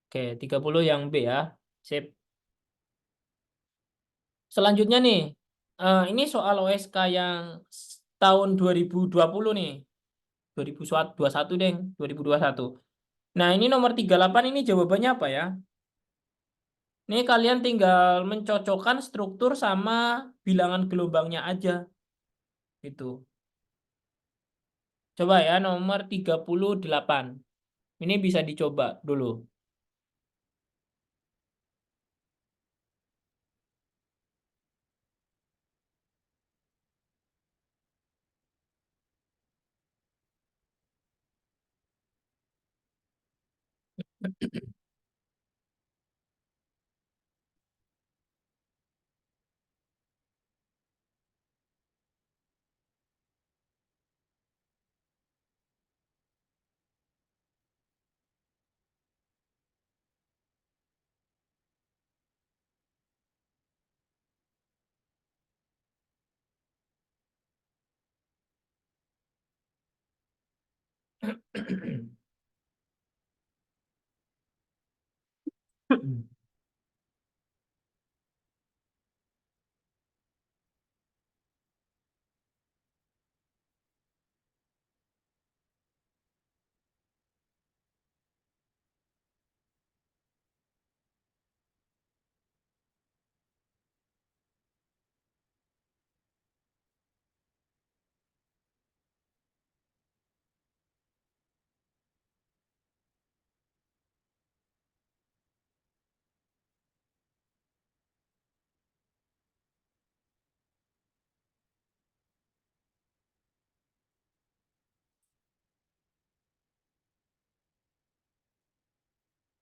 Oke, 30 yang B ya. Sip. Selanjutnya nih, ini soal OSK yang tahun 2020 nih. 2021 deh, 2021. Nah, ini nomor 38 ini jawabannya apa ya? Ini kalian tinggal mencocokkan struktur sama bilangan gelombangnya aja. Itu. Coba ya, nomor 38. Ini bisa dicoba dulu.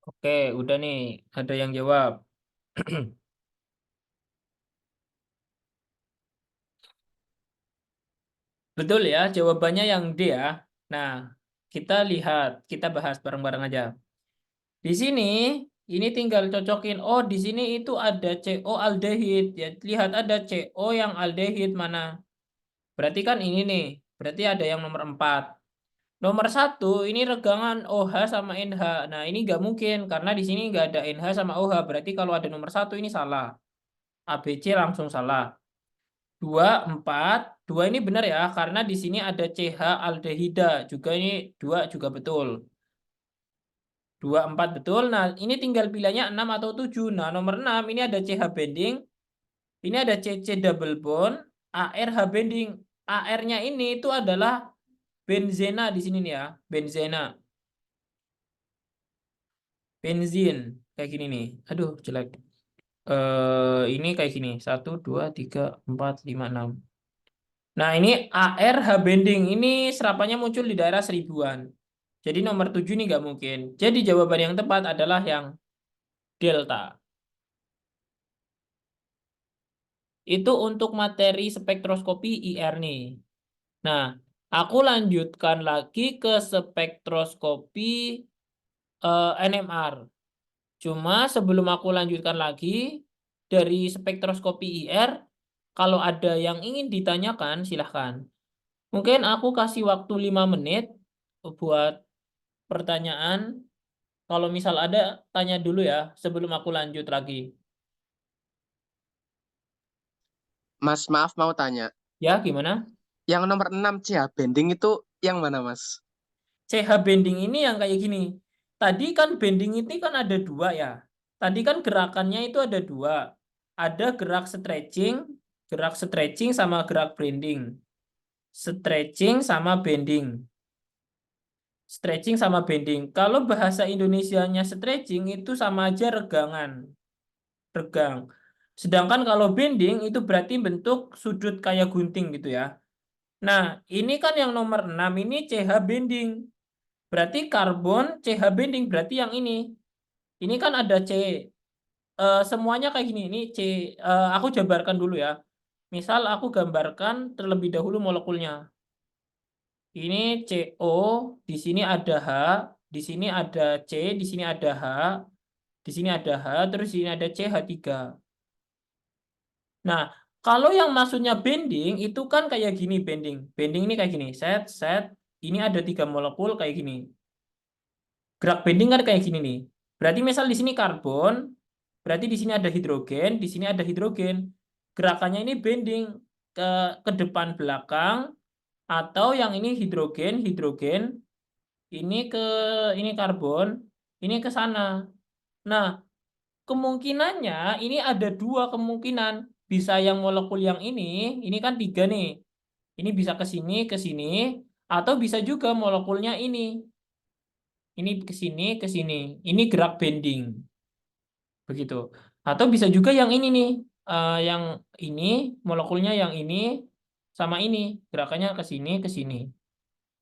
Oke, udah nih. Ada yang jawab. Betul ya, jawabannya yang D ya. Nah, kita lihat, kita bahas bareng-bareng aja. Di sini, ini tinggal cocokin. Oh, di sini itu ada CO aldehid. Ya, lihat ada CO yang aldehid mana. Berarti kan ini nih. Berarti ada yang nomor 4. Nomor 1, ini regangan OH sama NH. Nah, ini nggak mungkin. Karena di sini nggak ada NH sama OH. Berarti kalau ada nomor 1 ini salah. ABC langsung salah. 2 4 2 ini benar ya. Karena di sini ada CH aldehida. Juga ini 2 juga betul. 2 4 betul. Nah, ini tinggal pilihannya 6 atau 7. Nah, nomor 6 ini ada CH bending, ini ada CC double bond, ARH bending. AR-nya ini itu adalah benzena di sini nih ya, benzena. Benzin kayak gini nih. Aduh, jelek. Ini kayak gini. 1 2 3 4 5 6. Nah, ini ARH bending. Ini serapannya muncul di daerah seribuan. Jadi nomor 7 ini nggak mungkin. Jadi jawaban yang tepat adalah yang delta. Itu untuk materi spektroskopi IR nih. Nah, aku lanjutkan lagi ke spektroskopi NMR. Cuma sebelum aku lanjutkan lagi, dari spektroskopi IR, kalau ada yang ingin ditanyakan, silahkan. Mungkin aku kasih waktu 5 menit buat pertanyaan. Kalau misal ada, tanya dulu ya sebelum aku lanjut lagi. Mas, maaf mau tanya. Ya, gimana? Yang nomor 6 CH bending itu yang mana, Mas? CH bending ini yang kayak gini. Tadi kan bending ini kan ada dua ya. Tadi kan gerakannya itu ada dua. Ada gerak stretching sama gerak bending. Stretching sama bending. Stretching sama bending. Kalau bahasa Indonesianya stretching itu sama aja regangan. Regang. Sedangkan kalau bending itu berarti bentuk sudut kayak gunting gitu ya. Nah, ini kan yang nomor 6 ini CH bending. Berarti karbon CH bending berarti yang ini. Ini kan ada C. Semuanya kayak gini. Ini C. Aku jabarkan dulu ya. Misal aku gambarkan terlebih dahulu molekulnya. Ini CO, di sini ada H, di sini ada C, di sini ada H, di sini ada H, terus di sini ada CH3. Nah, kalau yang maksudnya bending itu kan kayak gini bending. Bending ini kayak gini. Set, set. Ini ada 3 molekul kayak gini. Gerak bending kan kayak gini nih. Berarti misal di sini karbon, berarti di sini ada hidrogen, di sini ada hidrogen. Gerakannya ini bending ke depan belakang, atau yang ini hidrogen, hidrogen, ini ke ini karbon, ini ke sana. Nah, kemungkinannya ini ada dua kemungkinan. Bisa yang molekul yang ini kan 3 nih. Ini bisa ke sini, atau bisa juga molekulnya ini. Ini ke sini. Ini gerak bending. Begitu. Atau bisa juga yang ini nih. Yang ini, molekulnya yang ini, sama ini. Gerakannya ke sini.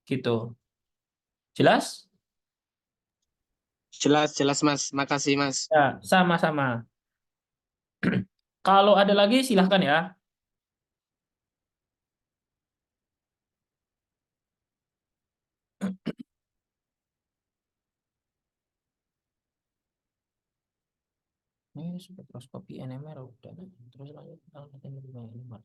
Gitu. Jelas? Jelas, jelas Mas. Makasih Mas. Ya, sama-sama. Kalau ada lagi silahkan ya. Ini spektroskopi NMR udah. Terus lanjut NMR.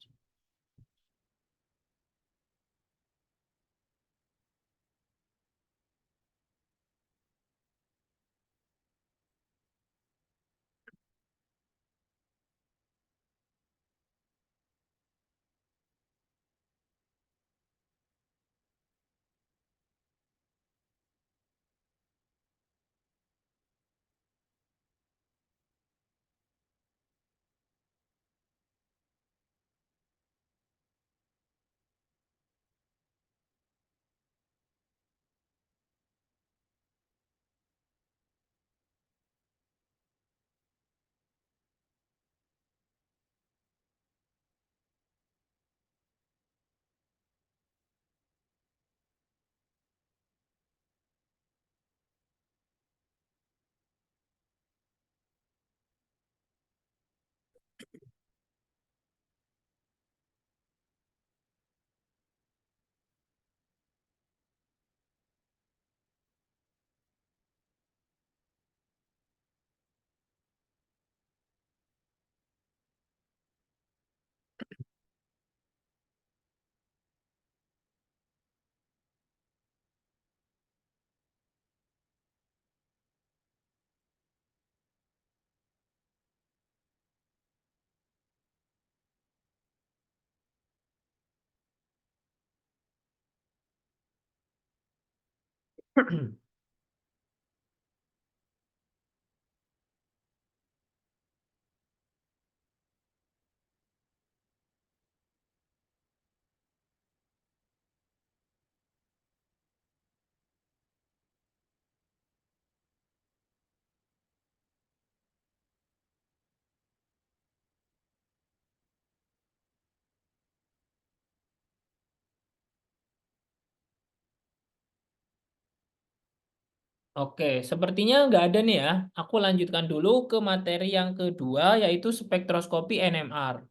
Oke, sepertinya nggak ada nih ya. Aku lanjutkan dulu ke materi yang kedua, yaitu spektroskopi NMR.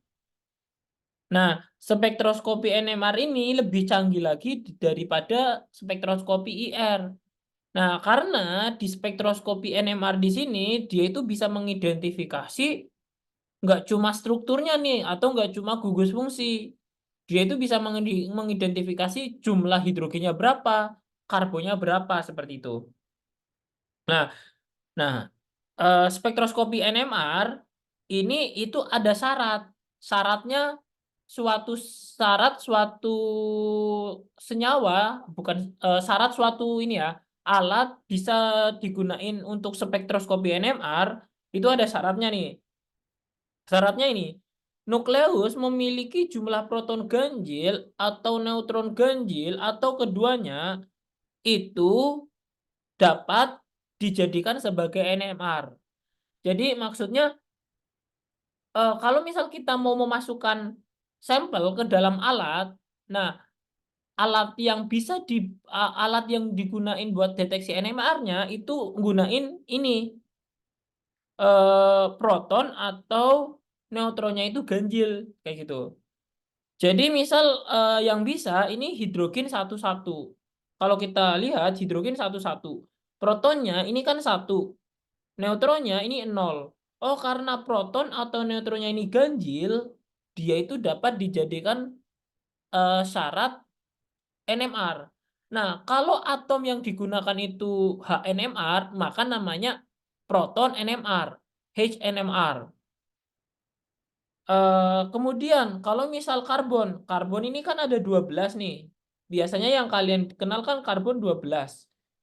Nah, spektroskopi NMR ini lebih canggih lagi daripada spektroskopi IR. Nah, karena di spektroskopi NMR di sini, dia itu bisa mengidentifikasi nggak cuma strukturnya nih, atau nggak cuma gugus fungsi. Dia itu bisa mengidentifikasi jumlah hidrogennya berapa, karbonnya berapa, seperti itu. Nah, Nah, spektroskopi NMR ini itu ada syarat. Syaratnya suatu suatu senyawa, bukan syarat suatu ini ya, alat bisa digunain untuk spektroskopi NMR itu ada syaratnya nih. Syaratnya ini, nukleus memiliki jumlah proton ganjil atau neutron ganjil atau keduanya itu dapat dijadikan sebagai NMR. Jadi maksudnya kalau misal kita mau memasukkan sampel ke dalam alat, nah alat yang bisa alat yang digunain buat deteksi NMR-nya itu gunain ini proton atau neutronnya itu ganjil kayak gitu. Jadi misal yang bisa ini hidrogen satu-satu. Kalau kita lihat hidrogen satu-satu, protonnya ini kan satu. Neutronnya ini nol. Oh, karena proton atau neutronnya ini ganjil, dia itu dapat dijadikan syarat NMR. Nah, kalau atom yang digunakan itu HNMR, maka namanya proton NMR, HNMR. Kemudian kalau misal karbon ini kan ada 12 nih. Biasanya yang kalian kenal kan karbon 12.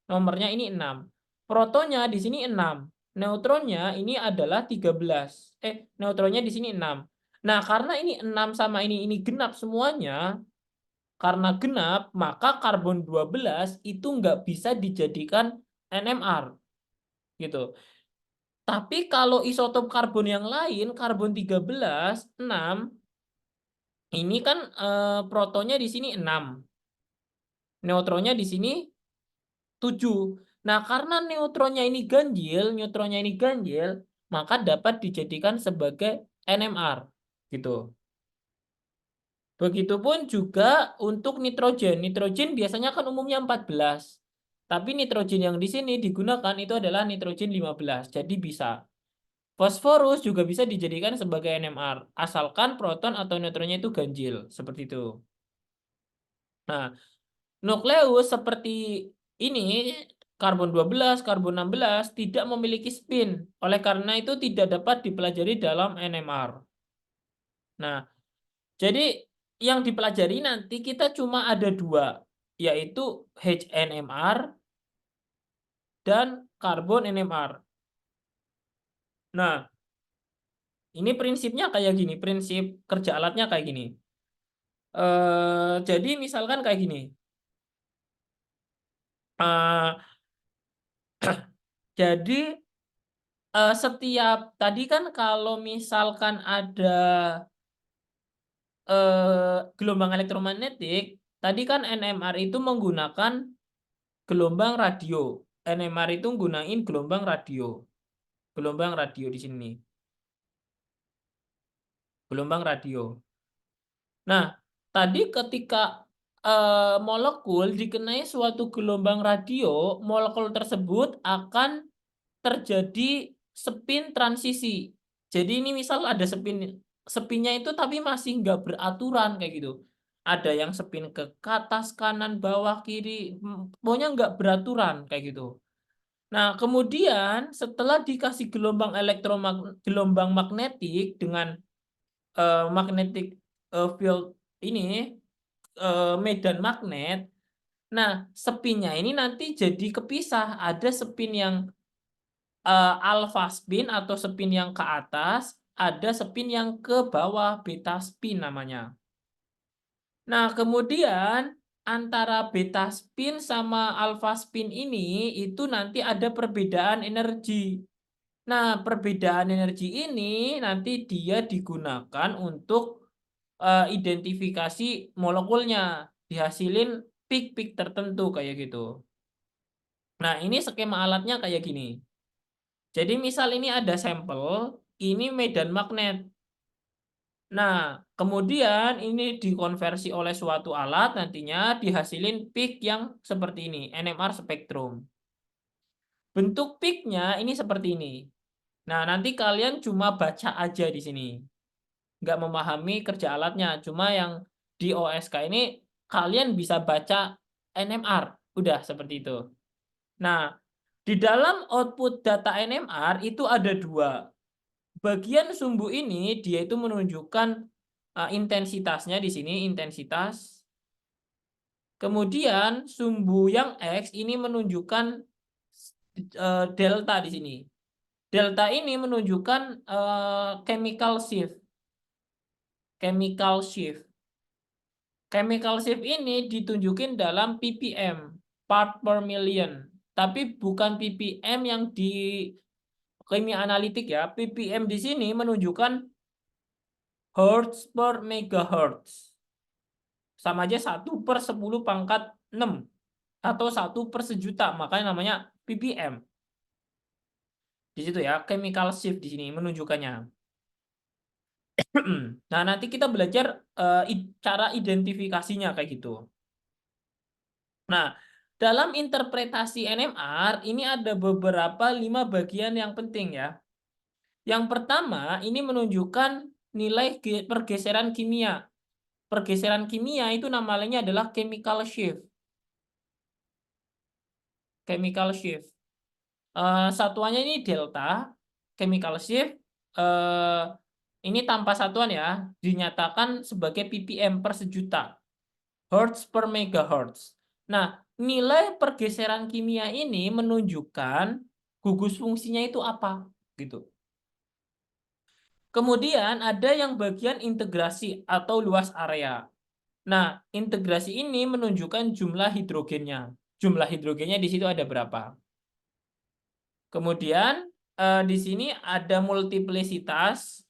Nomornya ini 6. Protonnya di sini 6. Neutronnya ini adalah 13. Neutronnya di sini 6. Nah, karena ini 6 sama ini genap semuanya, karena genap, maka karbon 12 itu nggak bisa dijadikan NMR. Gitu. Tapi kalau isotop karbon yang lain, karbon 13, 6, ini kan protonnya di sini 6. Neutronnya di sini 7. Nah, karena neutronnya ini ganjil, maka dapat dijadikan sebagai NMR gitu. Begitupun juga untuk nitrogen. Nitrogen biasanya kan umumnya 14. Tapi nitrogen yang di sini digunakan itu adalah nitrogen 15. Jadi bisa. Fosforus juga bisa dijadikan sebagai NMR, asalkan proton atau neutronnya itu ganjil, seperti itu. Nah, nukleus seperti ini, karbon 12, karbon 16, tidak memiliki spin. Oleh karena itu tidak dapat dipelajari dalam NMR. Nah, jadi yang dipelajari nanti kita cuma ada 2, yaitu HNMR dan karbon NMR. Nah, ini prinsipnya kayak gini, prinsip kerja alatnya kayak gini. Jadi misalkan kayak gini. Eh, jadi setiap tadi kan kalau misalkan ada gelombang elektromagnetik, tadi kan NMR itu menggunakan gelombang radio. NMR itu gunain gelombang radio. Gelombang radio di sini. Gelombang radio. Nah, tadi ketika molekul dikenai suatu gelombang radio, molekul tersebut akan terjadi spin transisi. Jadi ini misal ada spinnya itu tapi masih nggak beraturan kayak gitu. Ada yang spin ke atas, kanan, bawah, kiri, pokoknya nggak beraturan kayak gitu. Nah, kemudian setelah dikasih gelombang magnetik dengan magnetic field ini, medan magnet. Nah, spinnya ini nanti jadi kepisah. Ada spin yang alpha spin atau spin yang ke atas, ada spin yang ke bawah, beta spin namanya. Nah, kemudian antara beta spin sama alpha spin ini itu nanti ada perbedaan energi. Nah, perbedaan energi ini nanti dia digunakan untuk identifikasi molekulnya, dihasilin peak-peak tertentu kayak gitu. Nah, ini skema alatnya kayak gini. Jadi misal ini ada sampel, ini medan magnet. Nah, kemudian ini dikonversi oleh suatu alat, nantinya dihasilin peak yang seperti ini, NMR spektrum. Bentuk peaknya ini seperti ini. Nah, nanti kalian cuma baca aja di sini. Nggak memahami kerja alatnya. Cuma yang di OSK ini kalian bisa baca NMR. Udah seperti itu. Nah, di dalam output data NMR itu ada 2. Bagian sumbu ini dia itu menunjukkan intensitasnya di sini, intensitas. Kemudian sumbu yang X ini menunjukkan delta di sini. Delta ini menunjukkan chemical shift. Chemical shift. Chemical shift ini ditunjukin dalam ppm, part per million. Tapi bukan ppm yang di kimia analitik ya. ppm di sini menunjukkan hertz per megahertz. Sama aja 1/10⁻⁶ atau 1/1.000.000. Makanya namanya ppm. Di situ ya, chemical shift di sini menunjukkannya. Nah, nanti kita belajar cara identifikasinya kayak gitu. Nah, dalam interpretasi NMR ini ada beberapa 5 bagian yang penting ya. Yang pertama, ini menunjukkan nilai pergeseran kimia. Pergeseran kimia itu namanya adalah chemical shift. Chemical shift. Satuannya ini delta, chemical shift, ini tanpa satuan ya, dinyatakan sebagai ppm per sejuta, hertz per megahertz. Nah, nilai pergeseran kimia ini menunjukkan gugus fungsinya itu apa, gitu. Kemudian ada yang bagian integrasi atau luas area. Nah, integrasi ini menunjukkan jumlah hidrogennya. Jumlah hidrogennya di situ ada berapa. Kemudian di sini ada multiplicitas.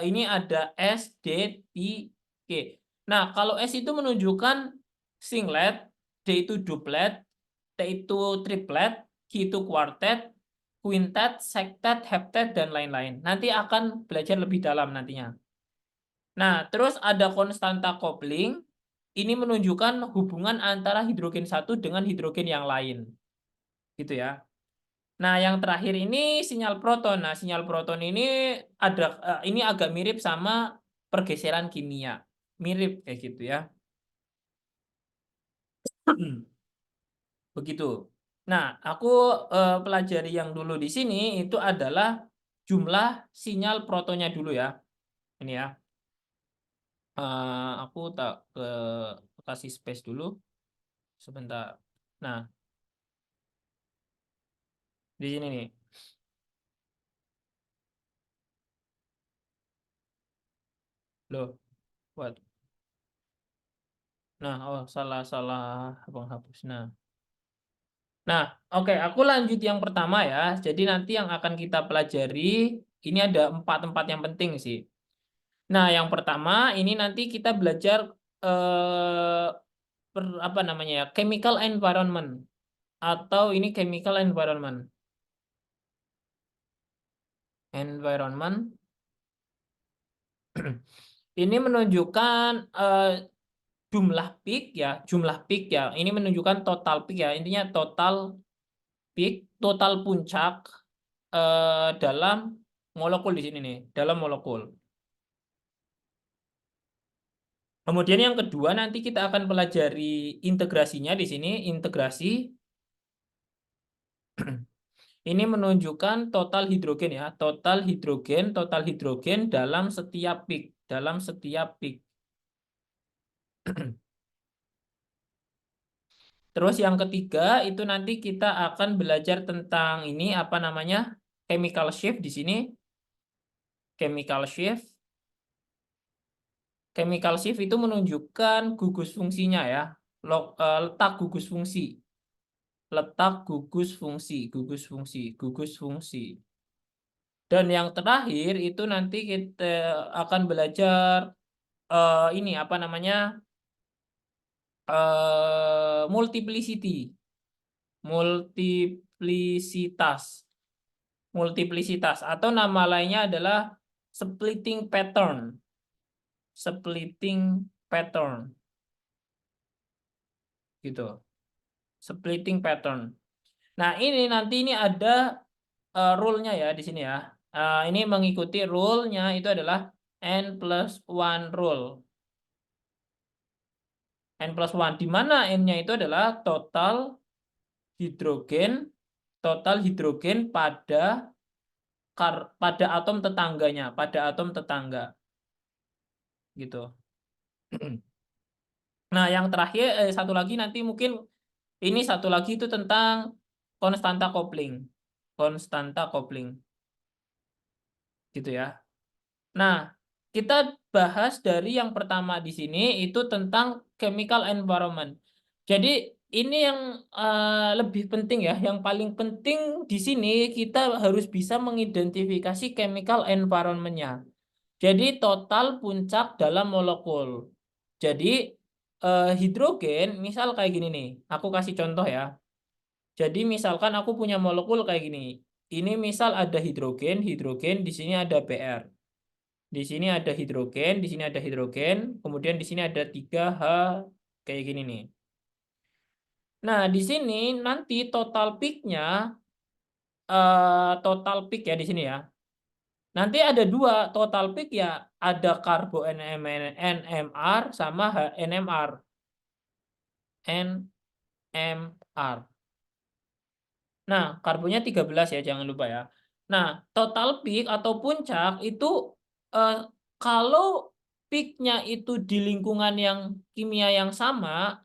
Ini ada S, D, P, K. Nah, kalau S itu menunjukkan singlet, D itu duplet, T itu triplet, Q itu quartet, quintet, sektet, heptet, dan lain-lain. Nanti akan belajar lebih dalam nantinya. Nah, terus ada konstanta coupling. Ini menunjukkan hubungan antara hidrogen satu dengan hidrogen yang lain. Gitu ya. Nah, yang terakhir ini sinyal proton. Nah, sinyal proton ini ini agak mirip sama pergeseran kimia. Mirip kayak gitu ya. Begitu. Nah, aku pelajari yang dulu di sini itu adalah jumlah sinyal protonnya dulu ya. Ini ya. Aku tak kasih space dulu sebentar. Nah, di sini nih. Loh, buat. Nah, oh salah penghapus. Nah, oke, aku lanjut yang pertama ya. Jadi nanti yang akan kita pelajari ini ada 4 tempat yang penting sih. Nah, yang pertama ini nanti kita belajar eh, apa namanya ya, chemical environment atau ini chemical environment. Environment ini menunjukkan jumlah peak ya. Ini menunjukkan total peak ya. Intinya total peak, total puncak dalam molekul di sini nih, dalam molekul. Kemudian yang kedua nanti kita akan pelajari integrasinya di sini, integrasi. Ini menunjukkan total hidrogen dalam setiap peak, dalam setiap peak. Terus yang ketiga itu nanti kita akan belajar tentang ini apa namanya? Chemical shift di sini. Chemical shift. Chemical shift itu menunjukkan gugus fungsinya ya. Letak gugus fungsi. Letak gugus fungsi. Dan yang terakhir itu nanti kita akan belajar ini apa namanya? Multiplicity. Multiplicitas. Multiplicitas atau nama lainnya adalah splitting pattern. Splitting pattern. Gitu. Splitting pattern. Nah, ini ada rule-nya ya di sini ya. Ini mengikuti rule-nya itu adalah N+1 rule. N+1 di mana N-nya itu adalah hidrogen total hidrogen pada atom tetangganya, pada atom tetangga. Gitu. Nah, yang terakhir satu lagi nanti mungkin ini satu lagi itu tentang konstanta coupling. Konstanta coupling. Gitu ya. Nah, kita bahas dari yang pertama di sini itu tentang chemical environment. Jadi ini yang lebih penting ya, yang paling penting di sini kita harus bisa mengidentifikasi chemical environment-nya. Jadi total puncak dalam molekul. Jadi hidrogen, misal kayak gini nih, aku kasih contoh ya. Jadi misalkan aku punya molekul kayak gini. Ini misal ada hidrogen, di sini ada Br. Di sini ada hidrogen, di sini ada hidrogen, kemudian di sini ada 3H kayak gini nih. Nah, di sini nanti total peak ya di sini ya. Nanti ada 2 total peak ya, ada karbo NMR sama NMR. NMR. Nah, karbonnya 13 ya, jangan lupa ya. Nah, total peak atau puncak itu kalau peak-nya itu di lingkungan yang kimia yang sama,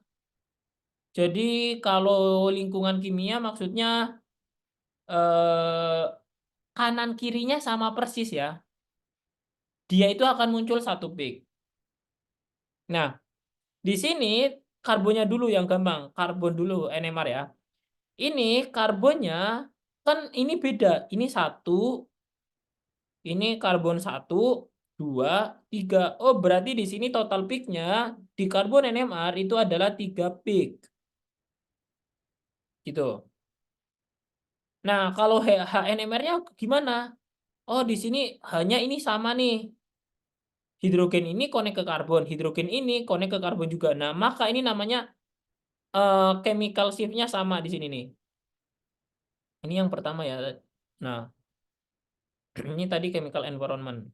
jadi kalau lingkungan kimia maksudnya eh, kanan kirinya sama persis ya, dia itu akan muncul satu peak. Nah, di sini karbonnya dulu yang gampang, karbon dulu NMR ya. Ini karbonnya kan ini beda, ini satu, ini karbon 1, 2, 3. Oh, berarti di sini total peak-nya di karbon NMR itu adalah 3 peak. Gitu. Nah, kalau HNMR-nya gimana? Oh, di sini hanya ini sama nih. Hidrogen ini konek ke karbon, hidrogen ini konek ke karbon juga. Nah, maka ini namanya chemical shift-nya sama di sini nih. Ini yang pertama ya. Nah, ini tadi chemical environment.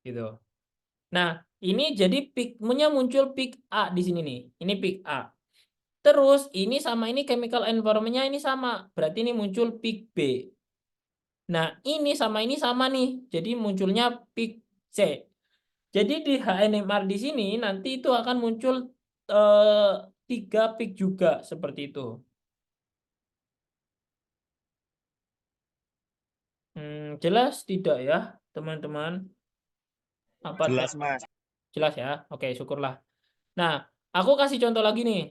Gitu. Nah, ini jadi peak-nya muncul peak A di sini nih. Ini peak A. Terus ini sama ini chemical environment-nya ini sama. Berarti ini muncul peak B. Nah, ini sama nih. Jadi munculnya peak C. Jadi di HNMR di sini nanti itu akan muncul 3 peak juga seperti itu. Jelas tidak ya, teman-teman? Apa Jelas, Mas. jelas ya? Oke, syukurlah. Nah, aku kasih contoh lagi nih.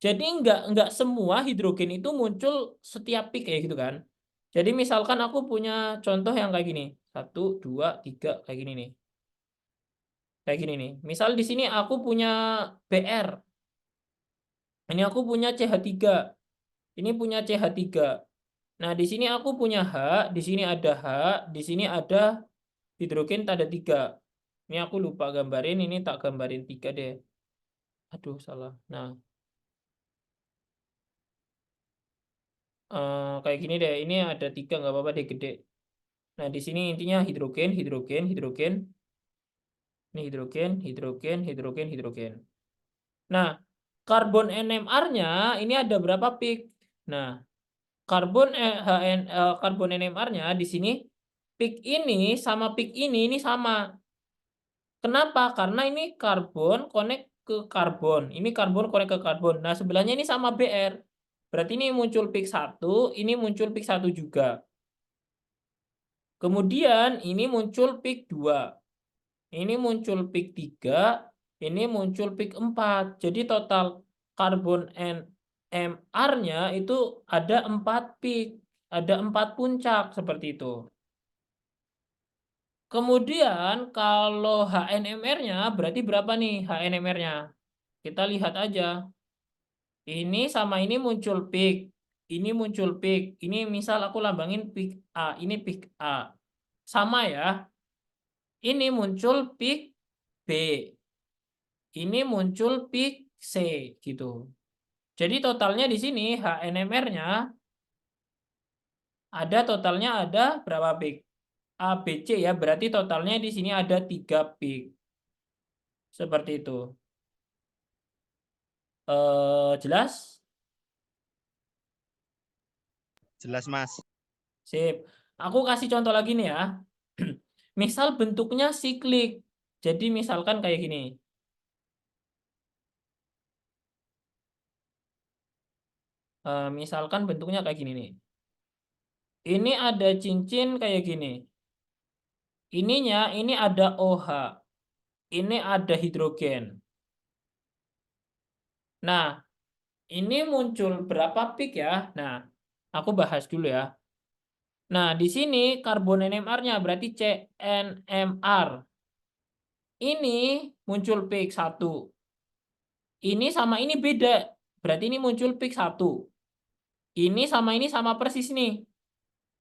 Jadi nggak semua hidrogen itu muncul setiap peak kayak gitu kan. Jadi misalkan aku punya contoh yang kayak gini. 1, 2, 3 kayak gini nih. Kayak gini nih. Misal di sini aku punya Br. Ini aku punya CH3. Ini punya CH3. Nah, di sini aku punya H, di sini ada H, di sini ada hidrogen tanda 3. Ini aku lupa gambarin, ini tak gambarin 3 deh. Aduh, salah. Nah, kayak gini deh. Ini ada 3, nggak apa-apa deh, gede. Nah, di sini intinya hidrogen, hidrogen, hidrogen. Ini hidrogen, hidrogen, hidrogen, hidrogen. Nah, karbon NMR-nya ini ada berapa peak? Nah, karbon NMR-nya di sini peak ini sama peak ini sama. Kenapa? Karena ini karbon konek ke karbon. Ini karbon konek ke karbon. Nah, sebelahnya ini sama Br. Berarti ini muncul peak 1, ini muncul peak 1 juga. Kemudian ini muncul peak 2. Ini muncul peak 3, ini muncul peak 4. Jadi total karbon NMR-nya itu ada 4 peak, ada 4 puncak seperti itu. Kemudian kalau HNMR-nya berarti berapa nih HNMR-nya? Kita lihat aja. Ini sama ini muncul peak, ini muncul peak. Ini misal aku lambangin peak A, ini peak A. Sama ya. Ini muncul peak B. Ini muncul peak C gitu. Jadi totalnya di sini HNMR-nya ada totalnya ada berapa peak? A, B, C ya. Berarti totalnya di sini ada 3 peak. Seperti itu. Jelas? Jelas, Mas. Sip. Aku kasih contoh lagi nih ya. Misal bentuknya siklik. Jadi misalkan kayak gini. Misalkan bentuknya kayak gini nih. Ini ada cincin kayak gini. Ininya ini ada OH. Ini ada hidrogen. Nah, ini muncul berapa peak ya? Nah, aku bahas dulu ya. Nah, di sini karbon NMR-nya berarti CNMR. Ini muncul peak 1. Ini sama ini beda. Berarti ini muncul peak 1. Ini sama persis nih.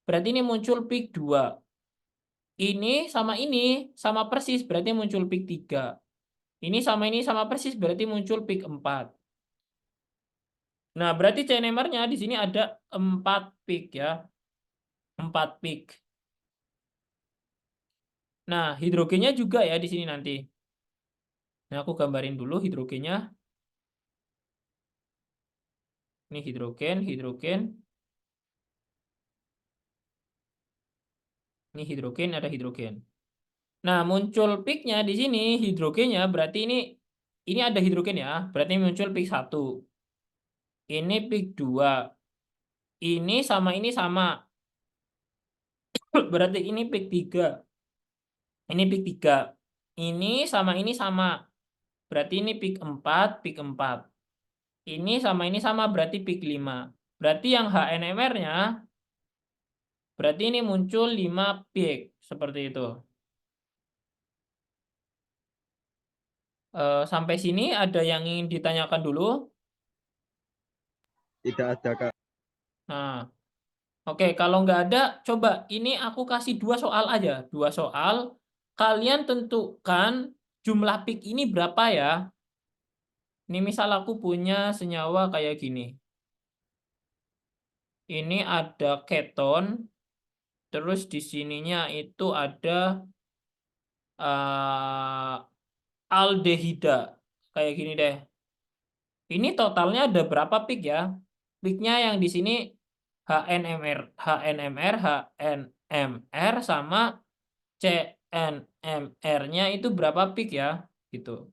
Berarti ini muncul peak 2. Ini sama persis. Berarti muncul peak 3. Ini sama persis. Berarti muncul peak 4. Nah, berarti CNMR-nya di sini ada 4 peak ya. 4 peak. Nah, hidrogennya juga ya di sini nanti. Nah, aku gambarin dulu hidrogennya. Ini hidrogen, hidrogen. Ini hidrogen, ada hidrogen. Nah, muncul peaknya di sini hidrogennya berarti ini ada hidrogen ya, berarti muncul peak 1. Ini peak 2. Ini sama. Berarti ini peak 3. Ini peak 3. Ini sama. Berarti ini peak 4, peak 4. Ini sama berarti peak 5. Berarti yang HNMR-nya berarti ini muncul 5 peak seperti itu. Sampai sini ada yang ingin ditanyakan dulu? Tidak ada, Kak. Nah, oke, kalau nggak ada, coba ini aku kasih 2 soal aja. 2 soal, kalian tentukan jumlah peak ini berapa ya? Ini misal aku punya senyawa kayak gini. Ini ada keton, terus di sininya itu ada eh, aldehida. Kayak gini deh. Ini totalnya ada berapa peak ya? Peaknya yang di sini HNMR, HNMR, HNMR sama CNMR-nya itu berapa peak ya? Gitu.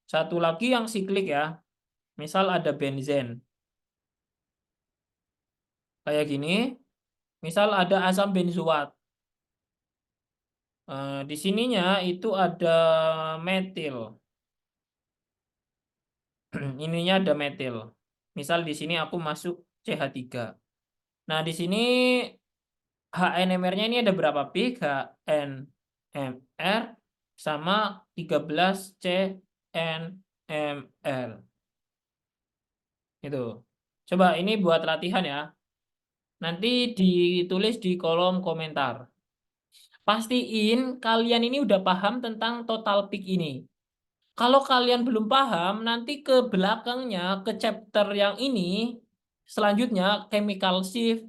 Satu lagi yang siklik ya. Misal ada benzen. Kayak gini. Misal ada asam benzoat. Di sininya itu ada metil. Ininya ada metil. Misal di sini aku masuk CH3. Nah, di sini HNMR-nya ini ada berapa peak? HNMR sama 13 CNMR. Itu. Coba ini buat latihan ya. Nanti ditulis di kolom komentar. Pastiin kalian ini udah paham tentang total peak ini. Kalau kalian belum paham, nanti ke belakangnya, ke chapter yang ini, selanjutnya chemical shift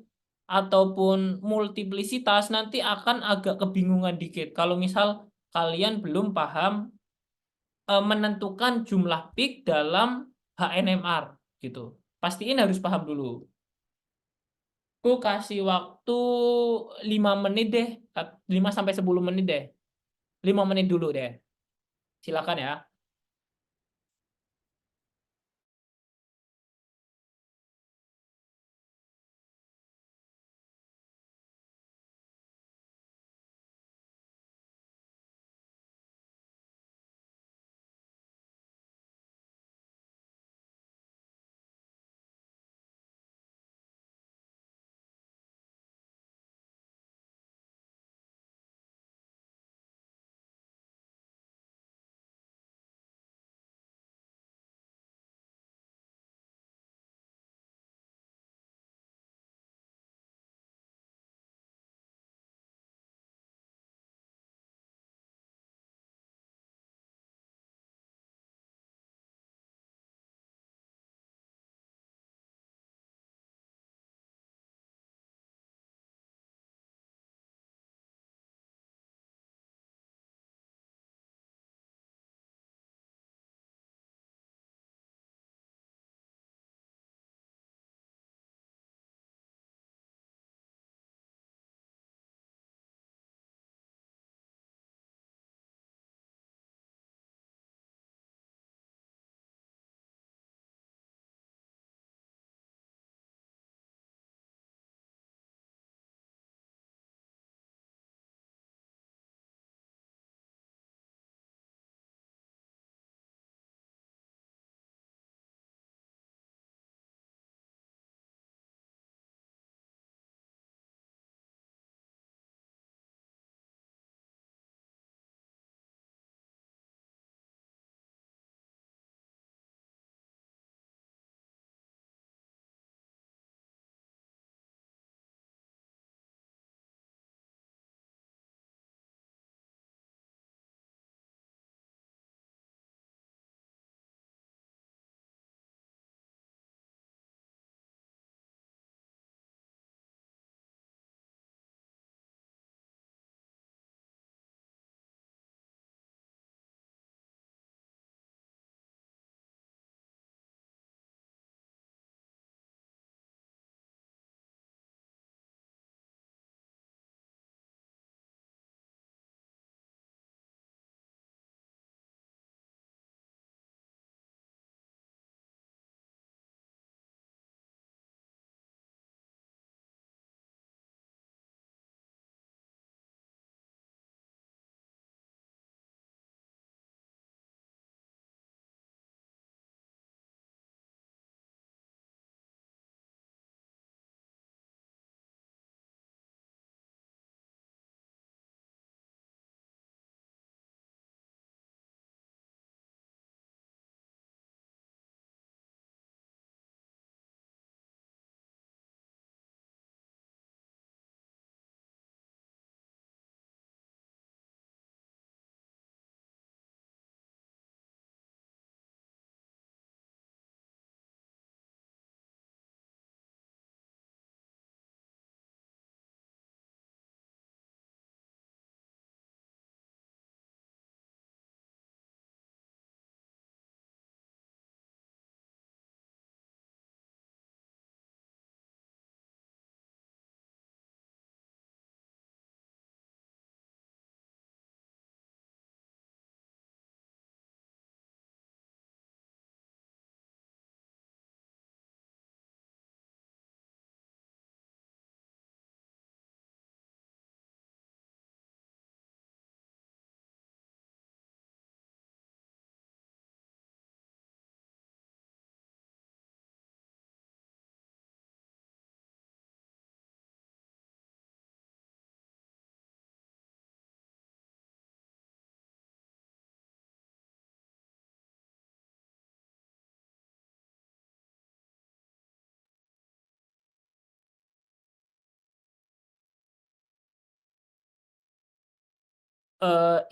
ataupun multiplicitas nanti akan agak kebingungan dikit. Kalau misal kalian belum paham menentukan jumlah peak dalam HNMR gitu. Pastiin harus paham dulu. Aku kasih waktu 5 menit deh, 5 sampai 10 menit deh. 5 menit dulu deh. Silakan ya.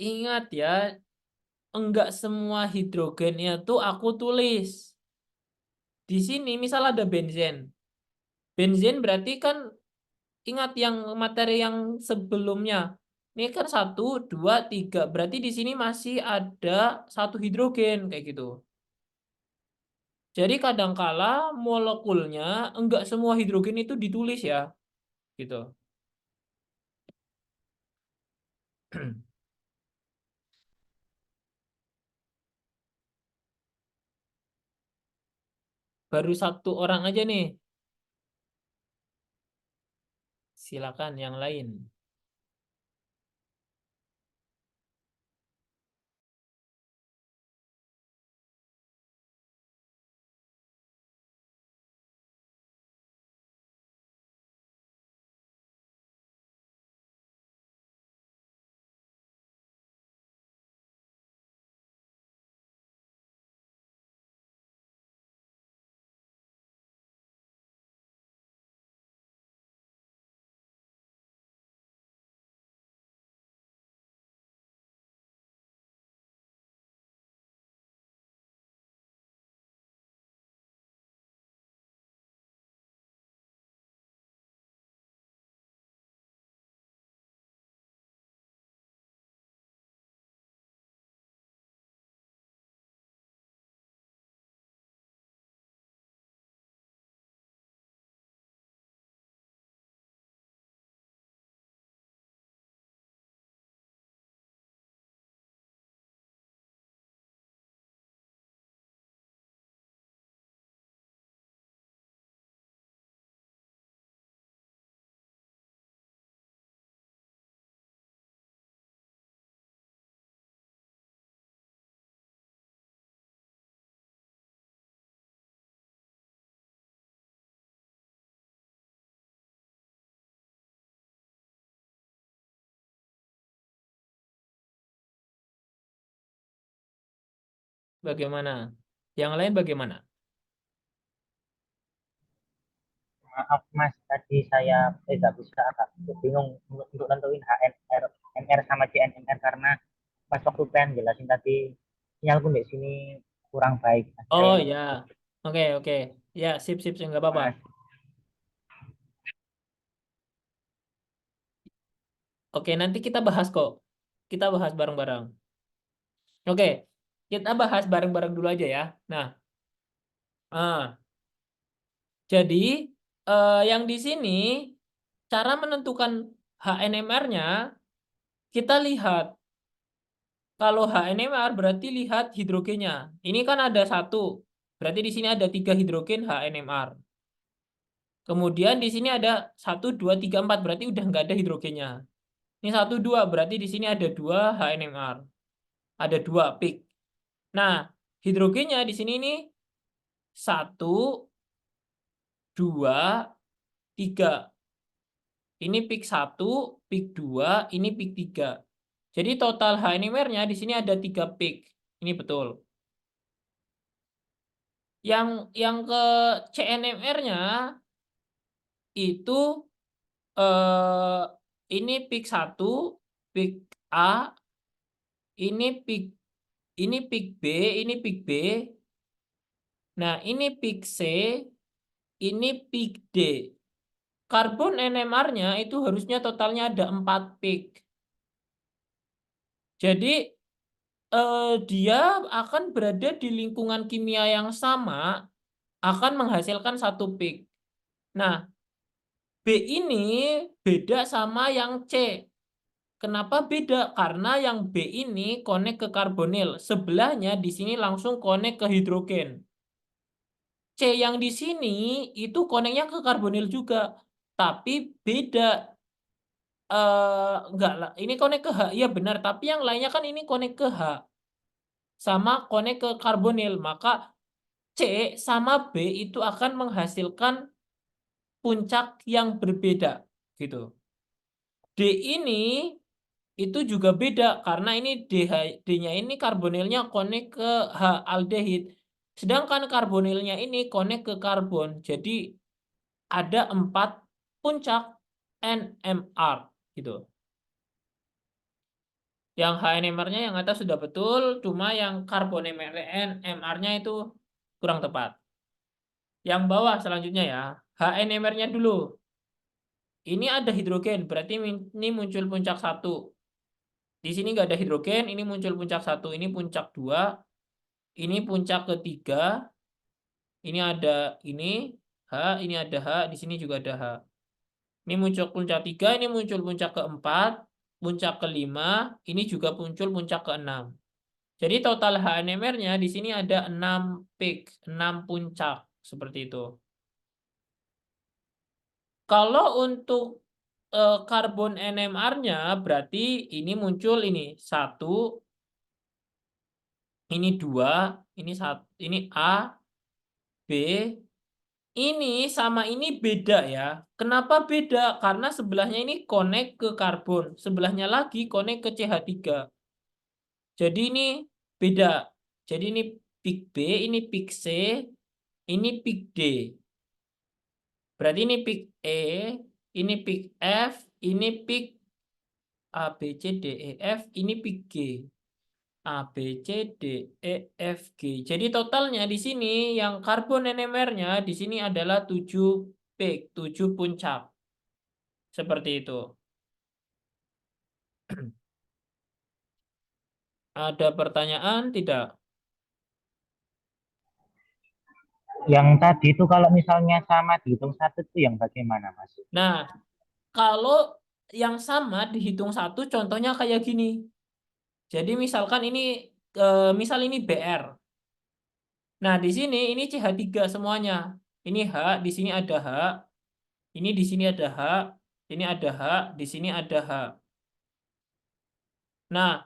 Ingat ya, enggak semua hidrogennya tuh aku tulis. Di sini misal ada benzen. Benzen berarti kan ingat yang materi yang sebelumnya. Ini kan 1, 2, 3. Berarti di sini masih ada 1 hidrogen kayak gitu. Jadi kadangkala molekulnya enggak semua hidrogen itu ditulis ya, gitu. Baru 1 orang aja nih. Silakan yang lain. Bagaimana? Yang lain bagaimana? Maaf Mas, tadi saya nggak bisa, agak bingung untuk nentuin HNR, NR sama CNNR karena pas waktu pengen jelasin tadi sinyal pun di sini kurang baik. Oh Akhirnya ya, oke oke, ya sip sip nggak apa-apa. Mas, Oke nanti kita bahas kok, kita bahas bareng-bareng. Oke, kita bahas bareng-bareng dulu aja ya. Nah, jadi yang di sini cara menentukan HNMR-nya kita lihat. Kalau HNMR berarti lihat hidrogennya. Ini kan ada 1, berarti di sini ada 3 hidrogen HNMR. Kemudian di sini ada 1, 2, 3, 4, berarti udah nggak ada hidrogennya. Ini 1, 2, berarti di sini ada 2 HNMR. Ada 2 peak. Nah, hidrogennya di sini ini 1, 2, 3. Ini peak 1, peak 2, ini peak 3. Jadi total HNMR-nya di sini ada 3 peak. Ini betul. Yang ke CNMR-nya itu eh, ini peak 1, peak A, ini peak B, ini peak B. Nah, ini peak C, ini peak D. Karbon NMR-nya itu harusnya totalnya ada 4 peak. Jadi dia akan berada di lingkungan kimia yang sama, akan menghasilkan 1 peak. Nah, B ini beda sama yang C. Kenapa beda? Karena yang B ini konek ke karbonil. Sebelahnya di sini langsung konek ke hidrogen. C yang di sini itu koneknya ke karbonil juga. Tapi beda. Enggak lah. Ini konek ke H. Iya benar. Tapi yang lainnya kan ini konek ke H. Sama konek ke karbonil. Maka C sama B itu akan menghasilkan puncak yang berbeda. Gitu. D ini itu juga beda karena ini D-nya ini karbonilnya konek ke H aldehid. Sedangkan karbonilnya ini konek ke karbon. Jadi ada 4 puncak NMR gitu. Yang HNMR-nya yang atas sudah betul, cuma yang karbon MR-nya itu kurang tepat. Yang bawah selanjutnya ya, HNMR-nya dulu. Ini ada hidrogen, berarti ini muncul puncak 1. Di sini nggak ada hidrogen, ini muncul puncak 1, ini puncak 2, ini puncak ketiga, ini ada ini H, ini ada H, di sini juga ada H. Ini muncul puncak 3, ini muncul puncak keempat, puncak kelima, ini juga muncul puncak keenam. Jadi total HNMR-nya di sini ada 6 peak, 6 puncak seperti itu. Kalau untuk karbon NMR-nya berarti ini muncul ini 1, ini 2, ini 1, ini A, B, ini sama ini beda ya. Kenapa beda? Karena sebelahnya ini connect ke karbon, sebelahnya lagi connect ke CH3. Jadi ini beda. Jadi ini peak B, ini peak C, ini peak D. Berarti ini peak E, ini peak F, ini peak A, B, C, D, E, F, ini peak G. A, B, C, D, E, F, G. Jadi totalnya di sini yang karbon NMR-nya di sini adalah 7 peak, 7 puncak. Seperti itu. Ada pertanyaan tidak? Yang tadi itu kalau misalnya sama dihitung 1 itu yang bagaimana, Mas? Nah, kalau yang sama dihitung 1, contohnya kayak gini. Jadi misalkan ini, misal ini BR. Nah, di sini ini CH3 semuanya. Ini H, di sini ada H, ini di sini ada H, ini ada H, di sini ada H. Nah,